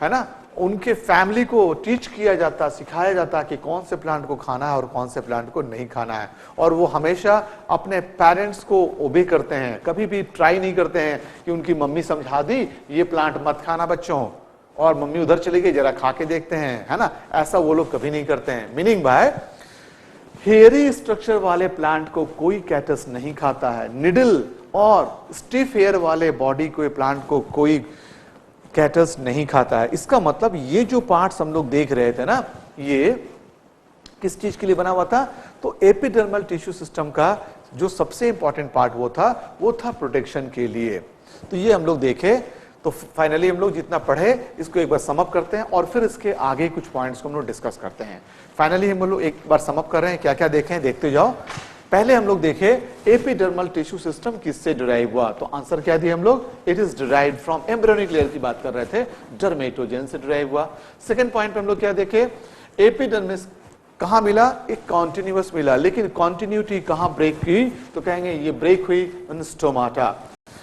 A: है ना। उनके फैमिली को टीच किया जाता, सिखाया जाता कि कौन से प्लांट को खाना है और कौन से प्लांट को नहीं खाना है, और वो हमेशा अपने पेरेंट्स को ओबे करते हैं। कभी भी ट्राई नहीं करते हैं कि उनकी मम्मी समझा दी ये प्लांट मत खाना बच्चों और मम्मी उधर चली गई जरा खा के देखते हैं, है ना। ऐसा वो लोग कभी नहीं करते हैं। मीनिंग बाय हेयरी स्ट्रक्चर वाले प्लांट को कोई कैटस नहीं खाता है। निडल और स्टिफ हेयर वाले बॉडी को प्लांट को कोई कैटस नहीं खाता है। इसका मतलब ये जो पार्ट्स हम लोग देख रहे थे ना, ये किस चीज के लिए बना हुआ था? तो एपिडर्मल टिश्यू सिस्टम का जो सबसे इंपॉर्टेंट पार्ट वो था प्रोटेक्शन के लिए। तो ये हम लोग देखे। तो फाइनली हम लोग जितना पढ़े इसको एक बार समअप करते हैं और फिर इसके आगे कुछ पॉइंट्स को हम लोग डिस्कस करते हैं। फाइनली हम लोग एक बार समअप कर रहे हैं, क्या क्या देखें देखते जाओ। पहले हम लोग देखे एपिडर्मल टिश्यू सिस्टम किससे डिराइव हुआ, तो आंसर क्या दिया हम लोग? It is derived from embryonic layer की बात कर रहे थे, डर्मेटोजेन से डिराइव हुआ। सेकंड पॉइंट पे हम लोग क्या देखे? एपिडर्मिस कहां मिला? एक कॉन्टिन्यूअस मिला, लेकिन कॉन्टिन्यूटी कहां ब्रेक की? तो कहेंगे ये ब्रेक हुई इन स्टोमाटा।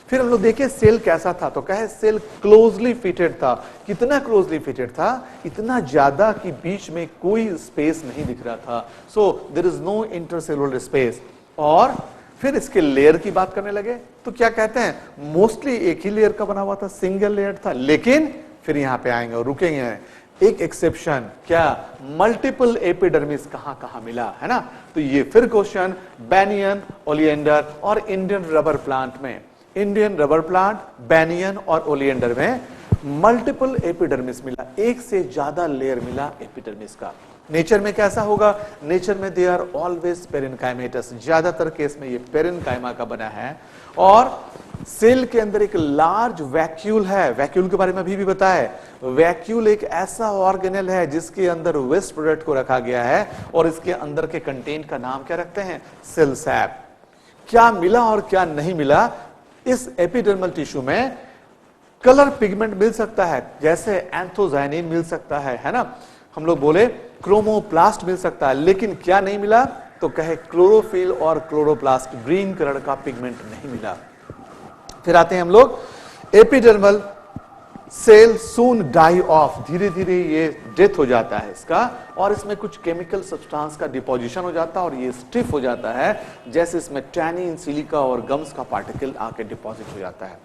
A: फिर हम लोग देखे सेल कैसा था, तो कहे सेल क्लोजली फिटेड था। कितना क्लोजली फिटेड था? इतना ज्यादा कि बीच में कोई स्पेस नहीं दिख रहा था। So there is no intercellular space. और फिर इसके लेयर की बात करने लगे तो क्या कहते हैं? मोस्टली एक ही लेयर का बना हुआ था, सिंगल लेयर था। लेकिन फिर यहां पे आएंगे और रुकेंगे, एक एक्सेप्शन, क्या? मल्टीपल एपिडर्मिस कहां कहां मिला, है ना। तो ये फिर क्वेश्चन बैनियन, ओलिएंडर और इंडियन रबर प्लांट में, इंडियन रबर प्लांट, बैनियन और ओलिएंडर में मल्टीपल एपिडर्मिस मिला, एक से ज्यादा लेयर मिला एपिडर्मिस का। नेचर में कैसा होगा? नेचर में दे आर ऑलवेज पेरेनकाइमेटस, ज्यादातर केस में ये पेरेनकाइमा का बना है। और सेल के अंदर एक लार्ज वैक्यूल है, वैक्यूल के बारे में अभी भी बताया। वैक्यूल एक ऐसा ऑर्गेनेल है जिसके अंदर वेस्ट प्रोडक्ट को रखा गया है और इसके अंदर के कंटेंट का नाम क्या रखते हैं? Cell sap. क्या मिला और क्या नहीं मिला? इस एपिडर्मल टिश्यू में कलर पिगमेंट मिल सकता है, जैसे एंथोसायनिन मिल सकता है ना। हम लोग बोले क्रोमोप्लास्ट मिल सकता है, लेकिन क्या नहीं मिला? तो कहे क्लोरोफिल और क्लोरोप्लास्ट, ग्रीन कलर का पिगमेंट नहीं मिला। फिर आते हैं हम लोग epidermal cell soon die off, धीरे धीरे ये डेथ हो जाता है इसका, और इसमें कुछ केमिकल सब्सटेंस का डिपोजिशन हो जाता है और ये स्टिफ हो जाता है, जैसे इसमें टैनिन, सिलिका और गम्स का पार्टिकल आके डिपॉजिट हो जाता है।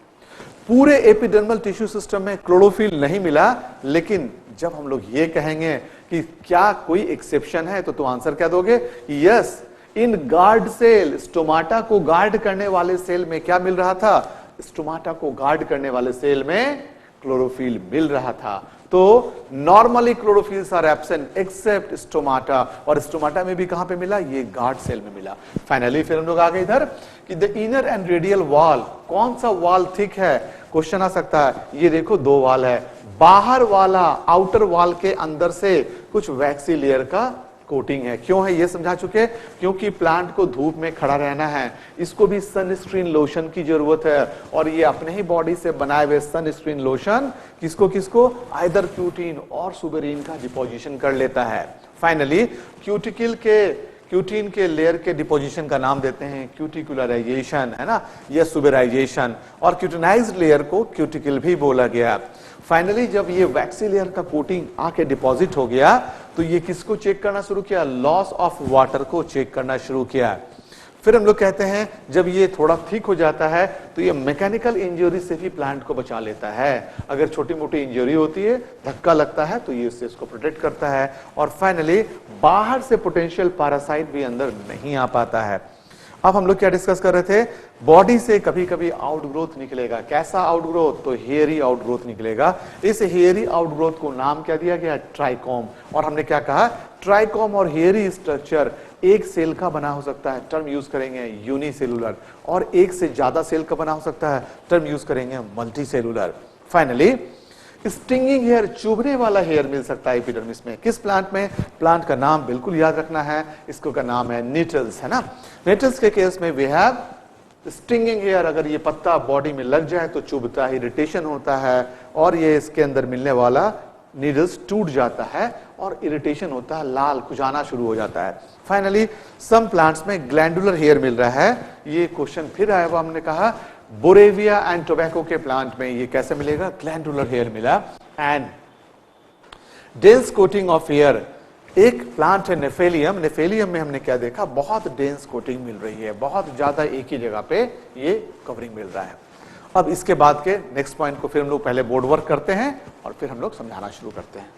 A: पूरे एपिडर्मल टिश्यू सिस्टम में क्लोरोफिल नहीं मिला, लेकिन जब हम लोग ये कहेंगे कि क्या कोई एक्सेप्शन है, तो आंसर क्या दोगे? यस, इन गार्ड सेल, स्टोमाटा को गार्ड करने वाले सेल में क्या मिल रहा था? स्टोमाटा को गार्ड करने वाले सेल में क्लोरोफिल मिल रहा था। तो normally chlorophylls are absent except stomata, और स्टोमाटा में भी कहां पे मिला? ये गार्ड सेल में मिला। फाइनली फिर हम लोग आ गए इधर कि the inner and radial wall, कौन सा वॉल थिक है? क्वेश्चन आ सकता है। ये देखो दो वॉल है, बाहर वाला आउटर वॉल के अंदर से कुछ वैक्सी लेयर का कोटिंग है। क्यों है ये समझा चुके, क्योंकि प्लांट को धूप में खड़ा रहना है, इसको भी सनस्क्रीन लोशन की जरूरत है, और ये अपने ही बॉडी से बनाए हुए सनस्क्रीन लोशन किसको किसको? आइदर क्यूटीन और सुबेरिन का डिपोजिशन कर लेता है। फाइनली क्यूटीन के लेयर के डिपोजिशन का नाम देते हैं क्यूटिकुलराइजेशन, है ना, या सुबेराइजेशन, और क्यूटिनाइज्ड लेयर को क्यूटिकल भी बोला गया। फाइनली जब ये वैक्सी लेयर का कोटिंग आके डिपॉजिट हो गया तो ये किसको चेक करना शुरू किया? लॉस ऑफ वाटर को चेक करना शुरू किया। फिर हम लोग कहते हैं जब ये थोड़ा थिक हो जाता है तो ये मैकेनिकल इंजरी से भी प्लांट को बचा लेता है। अगर छोटी मोटी इंजरी होती है, धक्का लगता है, तो ये इसको प्रोटेक्ट करता है। और फाइनली बाहर से पोटेंशियल पैरासाइट भी अंदर नहीं आ पाता है। अब हम लोग क्या डिस्कस कर रहे थे? बॉडी से कभी कभी आउटग्रोथ निकलेगा। कैसा आउटग्रोथ? तो हेयरी आउटग्रोथ निकलेगा। इस हेयरी आउटग्रोथ को नाम क्या दिया गया? ट्राइकोम। और हमने क्या कहा? ट्राइकोम और हेयरी स्ट्रक्चर एक सेल का बना हो सकता है, टर्म यूज करेंगे यूनिसेलुलर, और एक से ज्यादा सेल का बना हो सकता है, टर्म यूज करेंगे मल्टीसेलुलर। फाइनली स्टिंगिंग हेयर, चुभने वाला हेयर मिल सकता है एपिडर्मिस में। किस प्लांट में? प्लांट का नाम बिल्कुल याद रखना है, इसको का नाम है नीटल्स, है ना। नीटल्स के केस में वी हैव स्टिंगिंग हेयर। अगर ये पत्ता बॉडी में लग जाए तो चुभता है, इरिटेशन होता है, और ये इसके अंदर मिलने वाला नीडल्स टूट जाता है और इरिटेशन होता है, लाल खुजाना शुरू हो जाता है। फाइनली सम प्लांट्स में ग्लैंडुलर हेयर मिल रहा है। ये क्वेश्चन फिर आया हुआ, हमने कहा बोरेविया एंड टोबैको के प्लांट में ये कैसे मिलेगा? ग्लैंडुलर हेयर मिला। And dense coating of hair, एक प्लांट है नेफेलियम। नेफेलियम में हमने क्या देखा? बहुत डेंस कोटिंग मिल रही है, बहुत ज्यादा एक ही जगह पे ये कवरिंग मिल रहा है। अब इसके बाद के नेक्स्ट पॉइंट को फिर हम लोग पहले बोर्ड वर्क करते हैं और फिर हम लोग समझाना शुरू करते हैं।